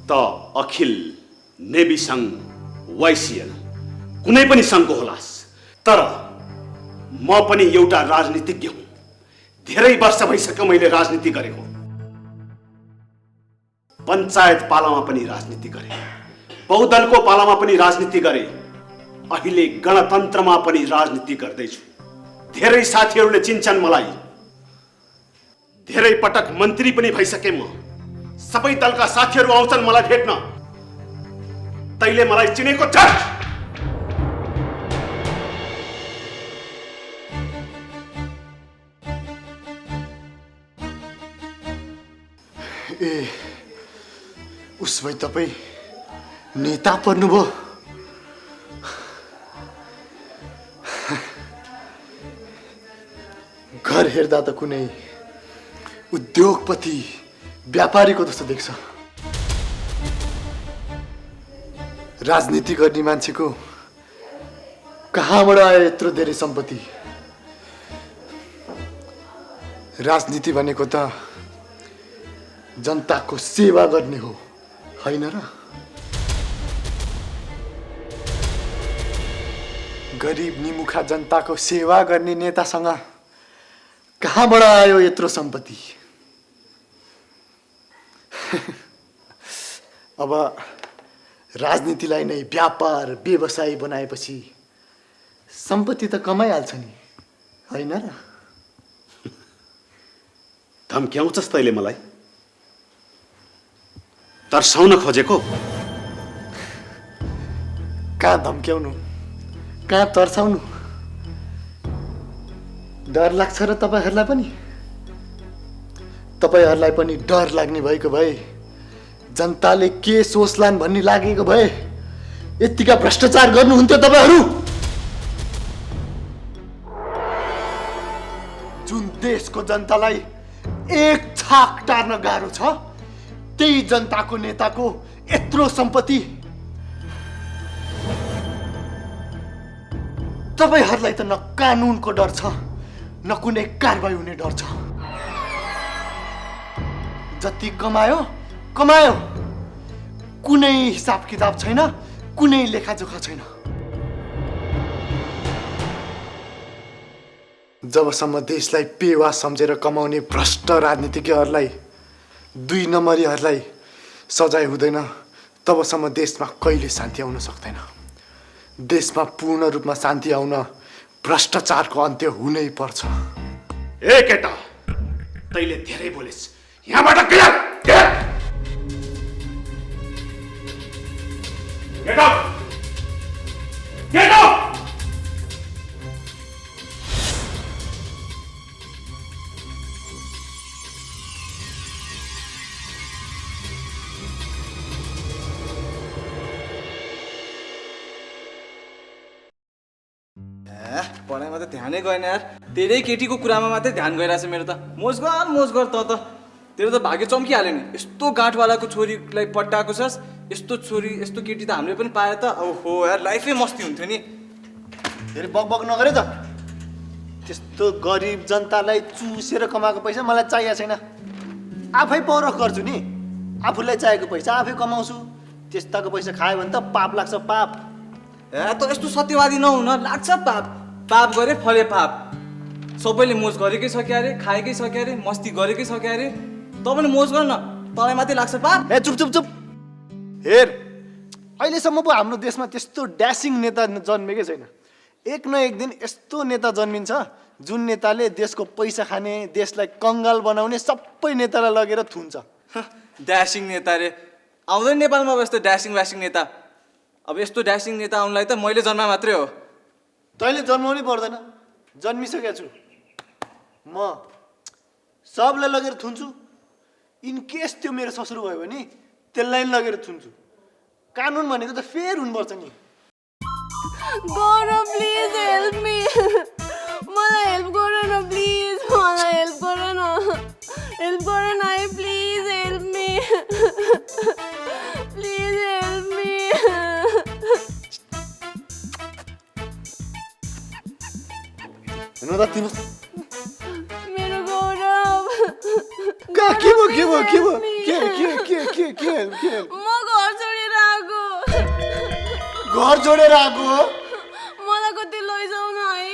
त अखिल नेभी सङ्घ वाइसिएल कुनै पनि सङ्घको होलास्, तर म पनि एउटा राजनीतिज्ञ हुँ. धेरै वर्ष भइसक्यो मैले राजनीति गरेको. पञ्चायत पालामा पनि राजनीति गरे, बहुदलको पालामा पनि राजनीति गरे, अहिले गणतन्त्रमा पनि राजनीति गर्दैछु. धेरै साथीहरूले चिन्छन् मलाई. धेरै पटक मन्त्री पनि भइसके म. सबै दलका साथीहरू आउँछन् मलाई भेट्न. तैले मलाई चिनेको छ? ए उस भए तपाईँ नेता पर्नुभयो. घर हेर्दा त कुनै उद्योगपति व्यापारीको जस्तो देख्छ. राजनीति गर्ने मान्छेको कहाँबाट आयो यत्रो धेरै सम्पत्ति? राजनीति भनेको त जनताको सेवा गर्ने हो, होइन र? गरिब निमुखा जनताको सेवा गर्ने नेतासँग कहाँबाट आयो यत्रो सम्पत्ति? अब राजनीतिलाई नै व्यापार व्यवसाय बनाएपछि सम्पत्ति त कमाइहाल्छ नि, होइन र? धम्क्याउँछस् तैँले मलाई? तर्साउन खोजेको? कहाँ धम्क्याउनु, कहाँ तर्साउनु? डर लाग्छ र तपाईँहरूलाई पनि? तपाईँहरूलाई पनि डर लाग्ने भएको भए, जनताले के सोच्लान् भन्ने लागेको भए यतिका भ्रष्टाचार गर्नुहुन्थ्यो तपाईँहरू? जुन देशको जनतालाई एक छाक टार्न गाह्रो छ, त्यही जनताको नेताको यत्रो सम्पत्ति। तपाईँहरूलाई त न कानुनको डर छ, न कुनै कारबाही हुने डर छ। जति कमायो कमायो, कुनै हिसाब किताब छैन, कुनै लेखाजोखा छैन। जबसम्म देशलाई पेवा सम्झेर कमाउने भ्रष्ट राजनीतिज्ञहरूलाई, 2 नम्बरीहरूलाई सजाय हुँदैन, तबसम्म देशमा कहिले शान्ति आउन सक्दैन। देशमा पूर्ण रूपमा शान्ति आउन भ्रष्टाचारको अन्त्य हुनै पर्छ। ए केटा, तैँले धेरै बोलेस्, यहाँबाट गया। Get out! Get out! पढाइमा त ध्यानै गएन यार, तेरै केटीको कुरामा मात्रै ध्यान गइरहेछ मेरो त। मोज गर त तेरो त भाग्य चम्किहाल्यो नि। यस्तो गाँठवालाको छोरीलाई पट्टाएको छस्, यस्तो छोरी यस्तो केटी त हामीले पनि पाए त ओहो यार, लाइफै मस्ती हुन्थ्यो नि। धेरै बकबक नगरे त। त्यस्तो गरिब जनतालाई चुसेर कमाएको पैसा मलाई चाहिएको छैन। आफै परख गर्छु नि, आफूलाई चाहिएको पैसा आफै कमाउँछु। त्यस्ताको पैसा खायो भने त पाप लाग्छ, पाप। त यस्तो सत्यवादी नहुन, लाग्छ पाप। पाप गरे फले पाप। सबैले मोज गरेकै सक्यो अरे, खाएकै सक्यो अरे, मस्ती गरेकै सक्यो अरे। तँ पनि मोज गर न, तँलाई मात्रै लाग्छ पाप। ए चुप चुप चुप। हेर, अहिलेसम्म पो हाम्रो देशमा त्यस्तो ड्यासिङ नेता जन्मेकै छैन। एक न एक दिन यस्तो नेता जन्मिन्छ जुन नेताले देशको पैसा खाने, देशलाई कङ्गाल बनाउने सबै नेतालाई लगेर थुन्छ। ड्यासिङ नेता रे, आउँदैन नेपालमा अब यस्तो ड्यासिङ व्यासिङ नेता। अब यस्तो ड्यासिङ नेता आउनलाई त मैले जन्मा मात्रै हो। तैँले जन्माउनै पर्दैन, जन्मिसकेको छु म। सबलाई लगेर थुन्छु। इनकेस त्यो मेरो ससुर भयो भने त्यसलाई पनि लगेर थुन्छु। कानुन भनेको त फेयर हुनुपर्छ नि। गौरव प्लिज हेल्प मी, मलाई हेल्प गर न प्लिज, मलाई हेल्प गर न, हेल्प गर न है, please help me, please help me. हेर्नु त तिम्रो मेरो गौरव, के भयो के भयो के भयो के म घर छोडेर आएको। घर जोडेर आएको हो? मलाई कति लैजाऊ न है।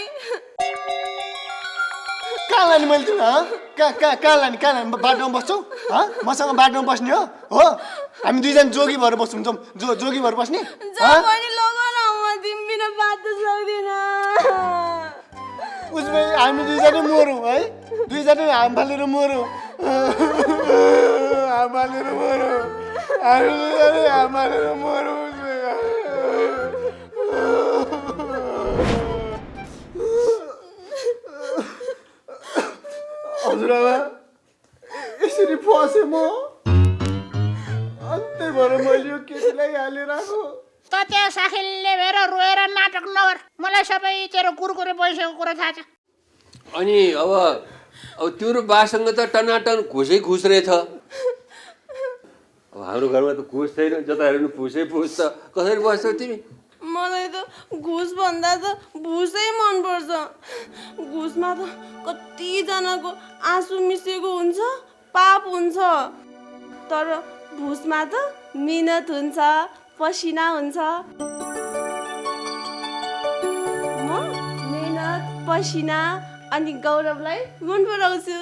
कहाँ लाने मैले तिमीलाई? कहाँ लाने बाटोमा बस्छौ? मसँग बाटोमा बस्ने हो? हामी दुईजना जोगी भएर बस्छौँ, जोगी भएर बस्ने? पनि लग न, म तिमी बिना बात सक्दिनँ। उसमा हामी दुईजना मरौँ है, दुईजना हाम फालेर मरौँ, हाम फालेर मरौँ, हामी दुईजना हाम फालेर मरौँ। हजुरआमा, यसरी फसेँ म, अन्त्य भएर मैले यो केटीलाई हालेर आएको। त त्यहाँ साखिलले भएर रोएर नाटक नगर, मलाई सबै तेरो कुरकुरे पैसाको कुरा थाहा छ। अनि अब तेरो बासँग त टनाटन घुसै घुस रहेछ। अब हाम्रो घरमा त घुस छैन, जता हेर्नु फुसै फुस छ। कसरी बस्छौ तिमी? मलाई त घुस भन्दा त भुसै मनपर्छ। घुसमा त कतिजनाको आँसु मिसिएको हुन्छ, पाप हुन्छ। तर भुसमा त मिहिनेत हुन्छ, पसिना हुन्छ। पसिना अनि गौरवलाई मन पराउँछु।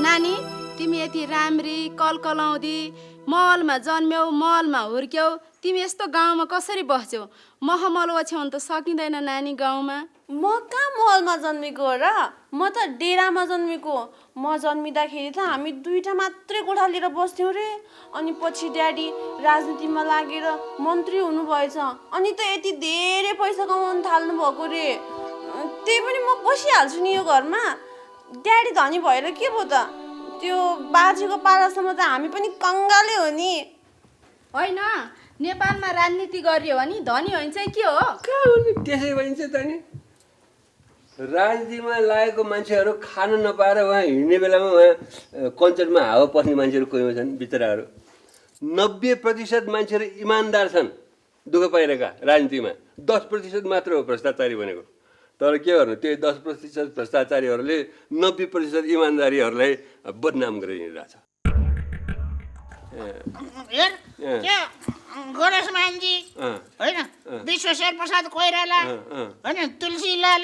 नानी तिमी यति राम्री कलकलाउँदी महलमा जन्म्यौ महलमा हुर्क्यौ, तिमी यस्तो गाउँमा कसरी बस्छौ? महमल ओछ्याउनु त सकिँदैन नानी गाउँमा। म कहाँ महलमा जन्मेको हो र? म त डेरामा जन्मेको। म जन्मिँदाखेरि त हामी 2टा मात्रै कोठा लिएर बस्थ्यौँ रे। अनि पछि ड्याडी राजनीतिमा लागेर मन्त्री हुनुभएछ। अनि त यति धेरै पैसा कमाउनु थाल्नु भएको रे। त्यही पनि म बसिहाल्छु नि यो घरमा। ड्याडी धनी भएर के भयो त? त्यो बाजेको पालासम्म त हामी पनि कङ्गालै हो नि। होइन, नेपालमा राजनीति गरियो भने धनी होइन चाहिँ के हो? कहाँ हुनु त्यसै भइन्छ त नि। राजनीतिमा लागेको मान्छेहरू खान नपाएर उहाँ हिँड्ने बेलामा उहाँ कञ्चनमा हावा पस्ने मान्छेहरू कोही छन् बिचराहरू। 90% मान्छेहरू इमान्दार छन् दुःख पाइरहेका राजनीतिमा। 10% मात्र हो भ्रष्टाचारी भनेको। तर के गर्नु, त्यही 10% भ्रष्टाचारीहरूले 90% इमान्दारीहरूलाई बदनाम गरेर हिँडिरहेछ। हेर के गणेश मानजी होइन, विश्वेश्वर प्रसाद कोइराला होइन, तुलसीलाल,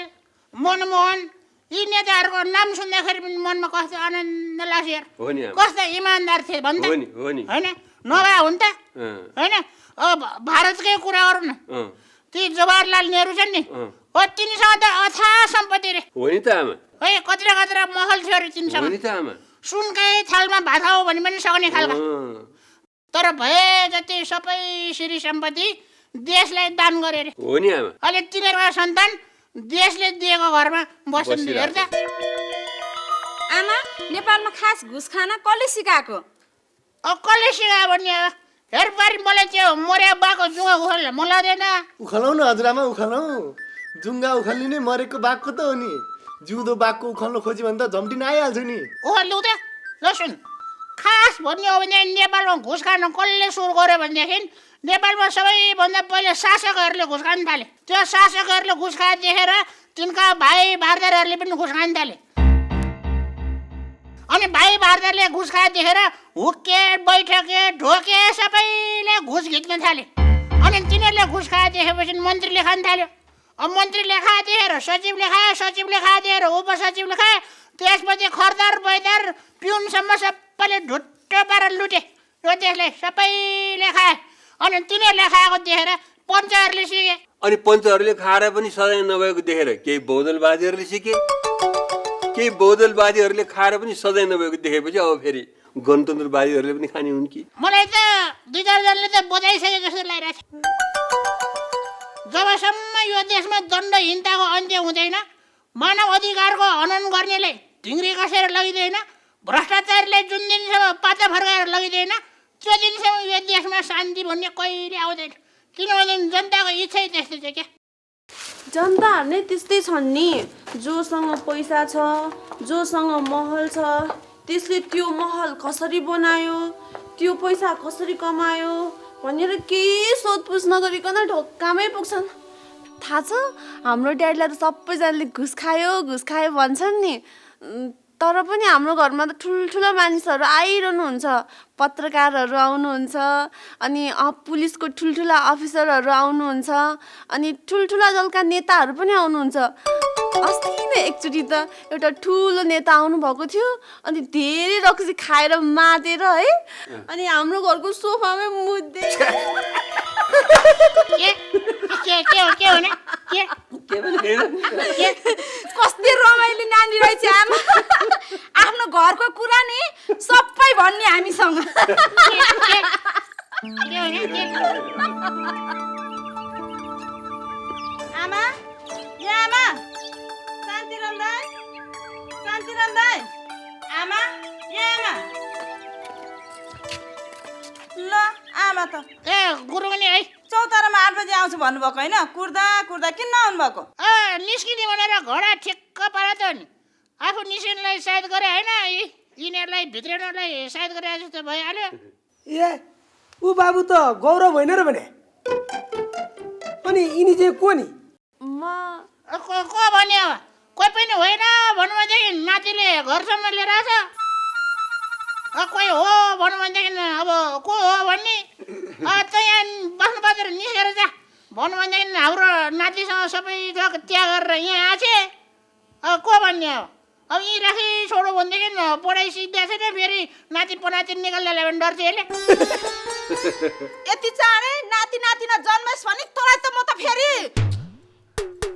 मनमोहन, यी नेताहरूको नाम सुन्दाखेरि पनि मनमा कस्तो आनन्द लाग्छ यार। हो नि, कस्तो इमान्दार थिए भन्छ होइन, नभए हुन्छ होइन। अब भारतकै कुरा गरौँ न, ती जवाहरलाल नेहरू छन् नि, तिनीसँग त अथाह सम्पत्ति रे। हो नि त आमा, है कत्रा कत्रा महल थियो अरे तिनीसँग। हो नि त आमा, सुनकै थालमा भात खाऊ भने पनि सक्ने खालका। तर भए जति सबै श्री सम्पत्ति देशलाई दान गरे रे। हो नि आमा, अहिले तिनीहरूका सन्तान देशले दिएको घरमा बस्छन्। हेर त आमा, नेपालमा खास घुस खान कसले सिकाएको? कसले सिकायो भने हेर पारि मलाई त्यो मर्या बाको जुङ्गा उखाल्न मन लाग्दैन। उखालौ न हजुरआमा, उखालौ। जुङ्गा उखाल्ने नै मरेको बाघको त हो नि। जिउँदो बाघको उखाल्नु खोज्यो भने त झम्टिन आइहाल्छ नि। उखाल्नु त ल सुन, खास भन्ने हो भने नेपालमा घुस खान कसले सुरु गर्यो भनेदेखि नेपालमा सबैभन्दा पहिले शासकहरूले घुस खान थाले। त्यो शासकहरूले घुस खाए देखेर तिनका भाइ भारदारहरूले पनि घुस खान थाले। अनि भाइ भारदारले घुस खाए देखेर हुक्के बैठके ढोके सबैले घुस घिच्न थाले। अनि तिनीहरूले घुस खाए देखेपछि मन्त्रीले खान थाल्यो। अब मन्त्रीले खाए देखेर सचिवले खायो, सचिवले खाए देखेर उपसचिवले खायो, त्यसपछि खरदार बैदार पिउनसम्म सबैले ढुट्टो पारेर लुटे। यो देशलाई सबैले खाए। अनि तिनीहरूले खाएको देखेर पञ्चहरूले सिके। अनि पञ्चहरूले खाएर पनि सजाय नभएको देखेर केही बहुदलवादीहरूले सिके। केही बहुदलवादीहरूले खाएर पनि सजाय नभएको देखेपछि अब फेरि गणतन्त्रवादीहरूले पनि खाने हुन् कि। मलाई त 2-4 जनाले त बजाइसके जस्तो लागिरहेको छ। जबसम्म यो देशमा दण्डहीनताको अन्त्य हुँदैन, मानव अधिकारको हनन गर्नेले ढिङ्ग्री कसेर लगिँदैन, भ्रष्टाचारीलाई जुन दिनसम्म पाता फर्काएर लगिँदैन, त्यो दिनसम्म यो देशमा शान्ति भन्ने कहिले आउँदैन। किनभने जनताको इच्छै त्यस्तो छ क्या। जनताहरू नै त्यस्तै छन् नि। जोसँग पैसा छ, जोसँग महल छ, त्यसले त्यो महल कसरी बनायो, त्यो पैसा कसरी कमायो भनेर केही सोधपुछ नगरिकन ढोक्कामै पुग्छन्। थाहा छ, हाम्रो ड्याडीलाई त सबैजनाले घुस खायो भन्छन् नि। तर पनि हाम्रो घरमा त ठुल्ठुलो मानिसहरू आइरहनुहुन्छ। पत्रकारहरू आउनुहुन्छ, अनि पुलिसको ठुल्ठुला अफिसरहरू आउनुहुन्छ, अनि ठुल्ठुला दलका नेताहरू पनि आउनुहुन्छ। अस्ति नै एकचोटि त एउटा ठुलो नेता आउनुभएको थियो, अनि धेरै रक्सी खाएर मातेर है, अनि हाम्रो घरको सोफामै मुद्दे। कस्तो रमाइलो नानी रहेछ आमा। आफ्नो घरको कुरा नि सबै भन्ने हामीसँग। आमा, या आमा, शान्तिराम दाइ, शान्तिराम दाइ, आमा, या आमा। ल आमा त गुरुमनी है चौतारामा 8 बजी आउँछु भन्नुभएको होइन? कुर्दा कुर्दा किन नआउनु भएको? निस्किने भनेर घोडा ठिक्क पारा त नि। आफू निस्किनलाई सायद गरे होइन, यिनीहरूलाई भित्रिनलाई सायद गरे जस्तो भइहाल्यो। ए ऊ बाबु त गौरव होइन र भने। अनि यिनी चाहिँ को नि? को भन्यो? कोही पनि होइन भन्नु भनेदेखि नातिले घरसम्म लिएर आएछ। कोही हो भन्नु भनेदेखि अब को हो भन्ने त यहाँ बस्नु पर्छ निस्केर जा भन्नु भनेदेखि हाम्रो नातिसँग सबै त्याग गरेर यहाँ आएछ। अब को भन्ने हो अब यहीँ राखी छोडो भनेदेखि पढाइ सिक्दा छैन फेरि नाति पनाति निकाल्दा भने डर चाहिँ यति चाँडै नाति नातिना जन्मेस् भने तँलाई त म त फेरि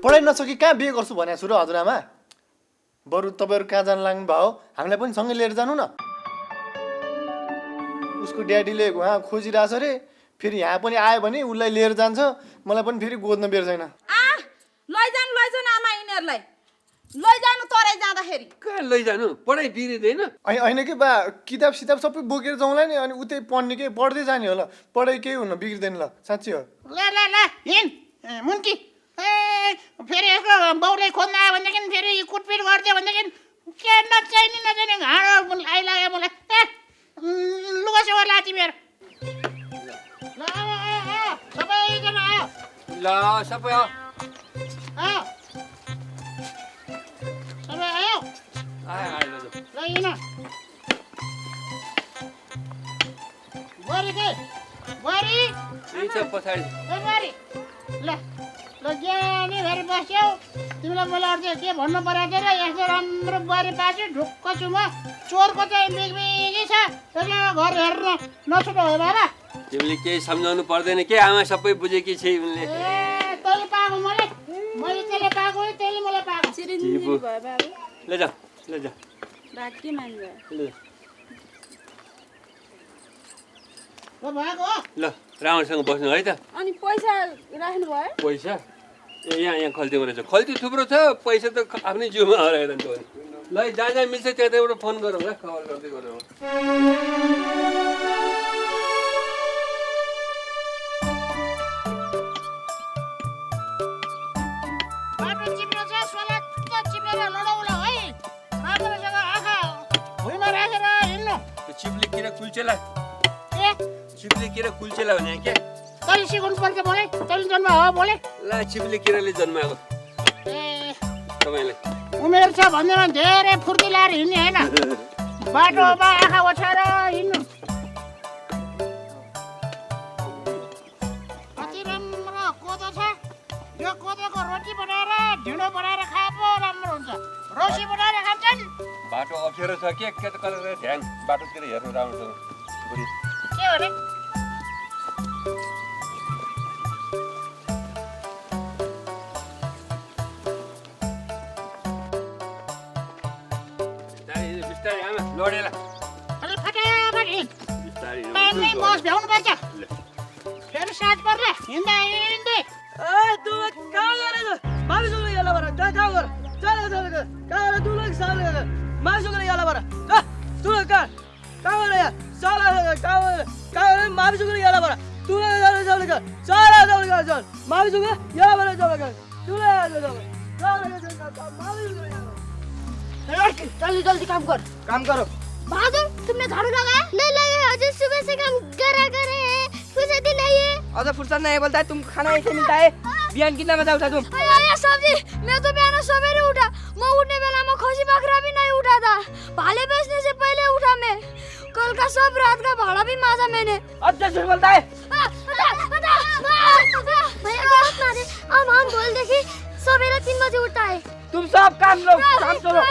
पढाइ नसकी कहाँ बिहे गर्छु भनेको छु र हजुरआमा बरु तपाईँहरू कहाँ जान लाग्नु भयो हामीलाई पनि सँगै लिएर जानु न उसको ड्याडीले उहाँ खोजिरहेछ अरे फेरि यहाँ पनि आयो भने उसलाई लिएर जान्छ मलाई पनि फेरि गोद्न बेर छैन लैजानु आमा यिनीहरूलाई लैजानु तराई जाँदाखेरि कहाँ लैजानु पढाइ बिग्रिँदैन होइन कि बा किताब सिताब सबै बोकेर जाउँला नि अनि उतै पढ्ने के पढ्दै जाने होला पढाइ केही हुन बिग्रिँदैन ल साँच्ची हो ल ल ल हिँड मुन्की ए फेरि यसको बाउले खोज्न आयो भनेदेखि फेरि कुटपिट गरिदियो भनेदेखि के नचाहिने घाँडो आइलाग्यो मलाई ए लुगा सुगा ला तिमीहरू ल सबैजना आयो ल सबै आयो सबै आयो ल हिँड बुहारी के बुहारी पछाडि ए बुहारी ल ल ज्ञानी भएर बस्यौ तिमीलाई मैले अर्थ के भन्नु परेको थियो र यस्तो राम्रो बुहारी पाछु ढुक्क छु म चोरको चाहिँ बिगबिगी छ त्यसले घर हेर्न नछुटो हो बाबा तिमीले केही सम्झाउनु पर्दैन के आमा सबै बुझेकी छ उनले ए तैँले पाएको मैले तैँले पाएको तैँले मलाई पाएको चिरञ्जीवी भयो बाबु ल जा भाग्य मान्छ ल भएको हो ल राम्रोसँग बस्नु है त अनि पैसा राख्नु भयो पैसा ए यहाँ खल्तीमा रहेछ खल्ती थुप्रो छ पैसा त आफ्नै जिउमा हराएर नि ल जहाँ जहाँ मिल्छ त्यहाँबाट फोन गरौँ ल खबर गर्दै गरौँ बाटो चिप्लो छ सोलत्त चिप्लेर लडाउला है राम्रोसँग आँखा भुइँमा राखेर हिँड्नु त्यो चिप्ले किरा कुल्चेला ए चिप्ले किरा कुल्चेला भने के तैँले सिकाउनु पर्छ बोले तैँले जन्म हो बोले ला चिप्ले किराले जन्माएको ए तपाईँलाई उमेर छ भन्दैमा धेरै फुर्ती लाएर हिँड्ने होइन बाटोमा आँखा ओछ्याएर हिँड्नु कति राम्रो कोदो छ यो कोदोको रोटी बनाएर ढिँडो बनाएर खाए पो राम्रो हुन्छ रोटी बनाएर खान्छन् बाटो अप्ठ्यारो छ के कता ध्यान बाटोतिर हेर्नु राम्रोसँग बुढी के हो रे बिस्तारै आमा लडेला अलि फटाफट हिँड बिस्तारै टाइममै बस भ्याउनु पर्छ फेरि साथ पर्ला हिँड्दा हिँड्दै जल्दी जल्दी काम कर काम करो बहादुर तुमने झाड़ू लगाया नहीं लगाया अजय सुबह से काम करा करे फुर्सत ही नहीं है अगर फुर्सत नहीं बोलता है तुम खाना ऐसे मिलता है बिहान कितना बजा उठा तुम अरे सब्जी मैं तो बिहान सवेरे उठा मैं उठने बेला में खसी बकरा भी नहीं उठा था भाले बेचने से पहले उठा मैं कल का सब रात का भाड़ा भी माजा मैंने अच्छा झूठ बोलता है अब हम बोल देखी सवेरे 3 बजे उठता है तुम सब काम लो काम करो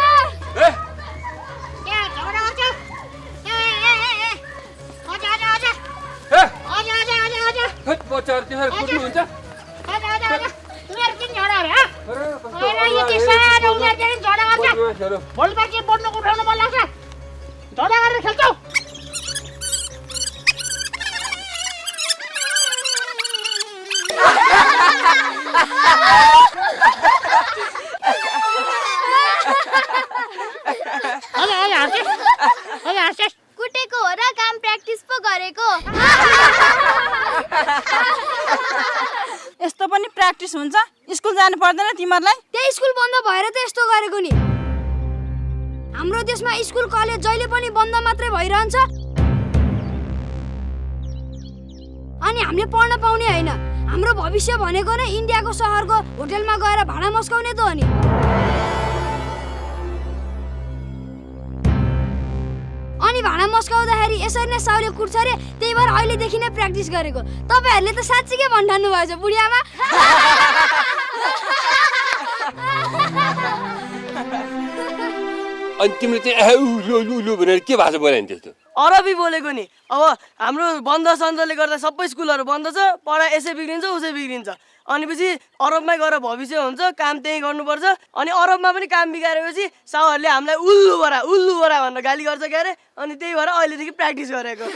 क्या झगडा गर्छ आजा बच्चाहरू तिमीहरू कुट्नुहुन्छ तिमीहरू किन झगडा अरे यति सानो उमेरदेखि झगडा गर्छ भोलिपल्ट के बोल्नु उठाउनु मन लाग्छ झगडा गरेर खेल्छौ कुटेको हो र काम प्र्याक्टिस पो गरेको यस्तो पनि प्र्याक्टिस हुन्छ स्कुल जानु पर्दैन तिमीहरूलाई त्यही स्कुल बन्द भएर त यस्तो गरेको नि हाम्रो देशमा स्कुल कलेज जहिले पनि बन्द मात्रै भइरहन्छ अनि हामीले पढ्न पाउने होइन हाम्रो भविष्य भनेको नै इन्डियाको सहरको होटलमा गएर भाडा मस्काउने त हो नि अनि भाडा मस्काउँदाखेरि यसरी नै साउले कुट्छ रे त्यही भएर अहिलेदेखि नै प्र्याक्टिस गरेको तपाईहरुले त साच्चीकै भन्ठान्नु भएछ बुढियामा अनि तिमीले चाहिँ उलु भनेर के भाषा बोल्यो नि त्यस्तो? अरबी बोलेको नि। अब हाम्रो बन्द सन्जले गर्दा सबै स्कुलहरू बन्द छ, पढाइ यसै बिग्रिन्छ उसै बिग्रिन्छ। अनिपछि अरबमै गएर भविष्य हुन्छ, काम त्यही गर्नुपर्छ। अनि अरबमा पनि काम बिगारेपछि साउहरूले हामीलाई उल्लु बरा भनेर गाली गर्छ के अरे। अनि त्यही भएर अहिलेदेखि प्र्याक्टिस गरेको।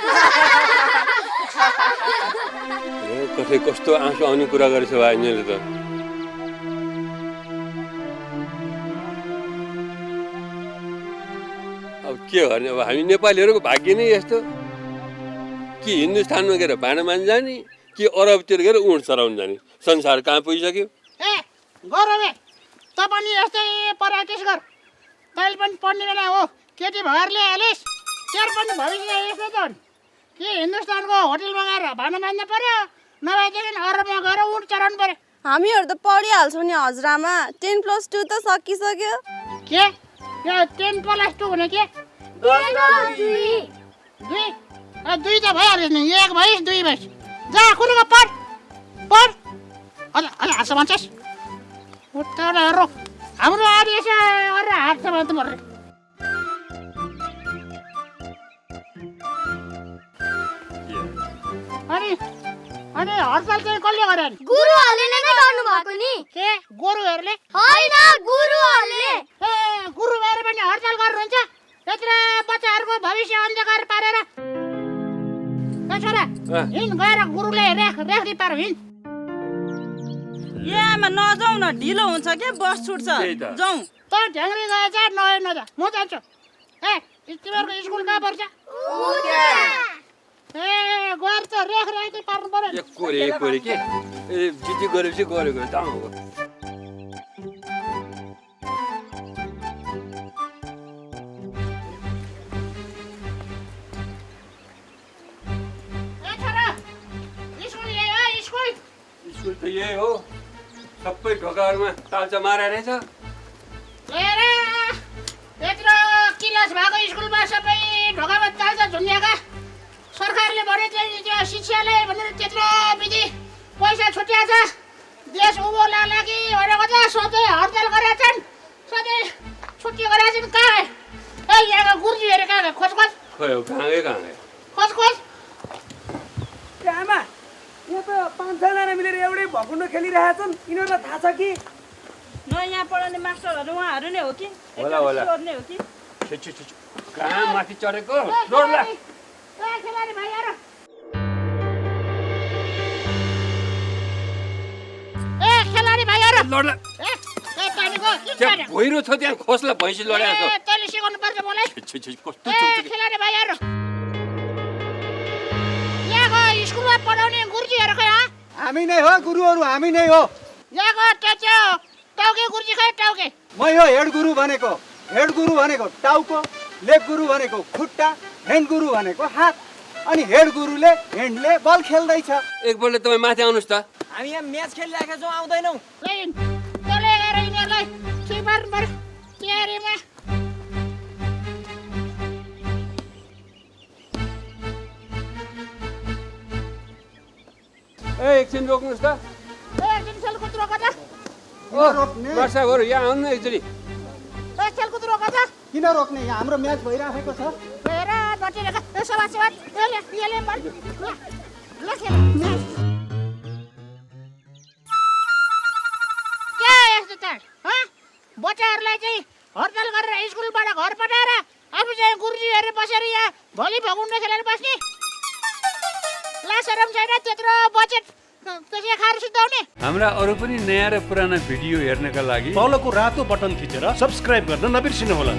कसै कस्तो आँसु आउने कुरा गरेछ भाइ यिनीहरूले त। अब के गर्ने, अब हामी नेपालीहरूको भाग्य नै यस्तो कि हिन्दुस्तानमा गएर भाँडा मान्न जाने कि अरबतिर गएर उँट चराउनु जाने। संसार कहाँ पुगिसक्यो। ए गौरवे त पनि यस्तै प्र्याक्टिस गर। तैँले पनि पढ्ने बेला हो, केटी भएरले हालिस्, तेरो पनि भविष्य यस्तो त हो नि कि हिन्दुस्तानको होटलमा गएर भाँडा मान्न पर्यो, नभएदेखि अरबमा गएर उँट चराउनु पर्यो। हामीहरू त पढिहाल्छौँ नि हजुरआमा। 10+2 त सकिसक्यो। के यो 10+2 भने के? 2 दुई त भइहाल्यो नि, 1 भइस् 2 भइस्। जा कुरुको पढ पढ। अलि हाँस भन्छस् उठ्टाउला हेरो हाम्रो आदि यसो गरेर हात समात्नु पर्यो। अनि हडताल चाहिँ कसले गर्यो नि? गुरुहरूले नै गर्नु भएको नि। के गोरुहरूले? होइन गुरुहरूले। ए गुरु भएर पनि हडताल गर्नुहुन्छ? यत्र बच्चाहरूको भविष्य अन्धकार पारेर। ए छोरा हिँड गएर गुरुले रेखदी पार हिँड। यामा नजाउँ न, ढिलो हुन्छ के, बस छुट्छ। जाउँ। त ढ्याङ्ग्री गएछ नजा, म जान्छु। ए तिमीहरूको स्कुल कहाँ पर्छ? ए गएर त रेखदी पार्नु पर्यो। कोरे के जिजी गरेपछि गरेको जाउँ। स्कुल त यही हो, सबै ढोकाहरूमा तालचा मारेर रहेछ। यत्रो क्लास भएको स्कुलमा सबै ढोकामा तालचा झुन्डिएका। सरकारले भने चाहिँ शिक्षालय भनेर त्यत्रो विधि पैसा छुट्याएको छ। देश उँभो लाग्ला कि भनेको त सधैँ हडताल गरेका छन्, सधैँ छुट्टी गरेका छन्। कहाँ ए यहाँको गुरुजीहरू कहाँ खोज खोज खोज खोज। आमा यहाँ त 5-6जना मिलेर एउटै भकुन्डो खेलिरहेका छन्। यिनीहरूलाई थाहा छ कि नयाँ पढाउने मास्टरहरू उहाँहरू नै हो कि होला नै हो कि? कहाँ माथि चढेको लोड्ला। खेलाडी भाइहरू लोड्ला त्यहाँ भइरो छ, त्यहाँ खोसला भैँसी लडेको छ। तैँले सिकाउनु पर्छ मलाई। कस्तो खेलाडी भाइहरू यहाँको स्कुलमा पढाउने गुरुजीहरू खै? हामी नै हो गुरुहरू, हामी नै हो। यहाँको टाउके गुरुजी खै? टाउके मै हो। हेड गुरु भनेको टाउको, लेग गुरु भनेको खुट्टा, ह्यान्ड गुरु भनेको हात। अनि हेड गुरुले ह्यान्डले बल खेल्दैछ। एकपल्ट तपाईँ माथि आउनुहोस् त। हामी यहाँ म्याच खेलिरहेका छौँ, आउँदैनौँ। तँले गएर यिनीहरूलाई ठिक पार्नु पर्यो तयारीमा। एकछिन रोक्नुहोस् त। एकछिन खेलकुद रोक त। वर्षाहरू यहाँ आउनु न एकचोटि। खेलकुद रोक त। किन रोक्ने? यहाँ हाम्रो म्याच भइरहेको छ। हेर डटिरहेका सवास यसले ल खेल म्याच। के यस्तो त बच्चाहरूलाई चाहिँ हडताल गरेर स्कुलबाट घर पठाएर आफू चाहिँ गुरुजी हेरेर बसेर यहाँ भोलि भकुन्डो खेलेर बस्ने लासरम छैन। त्यत्रो बजेट त्यसै खाएर सुताउने। हाम्रा अरू पनि नयाँ र पुराना भिडियो हेर्नका लागि तलको रातो बटन थिचेर सब्स्क्राइब गर्न नबिर्सिनुहोला।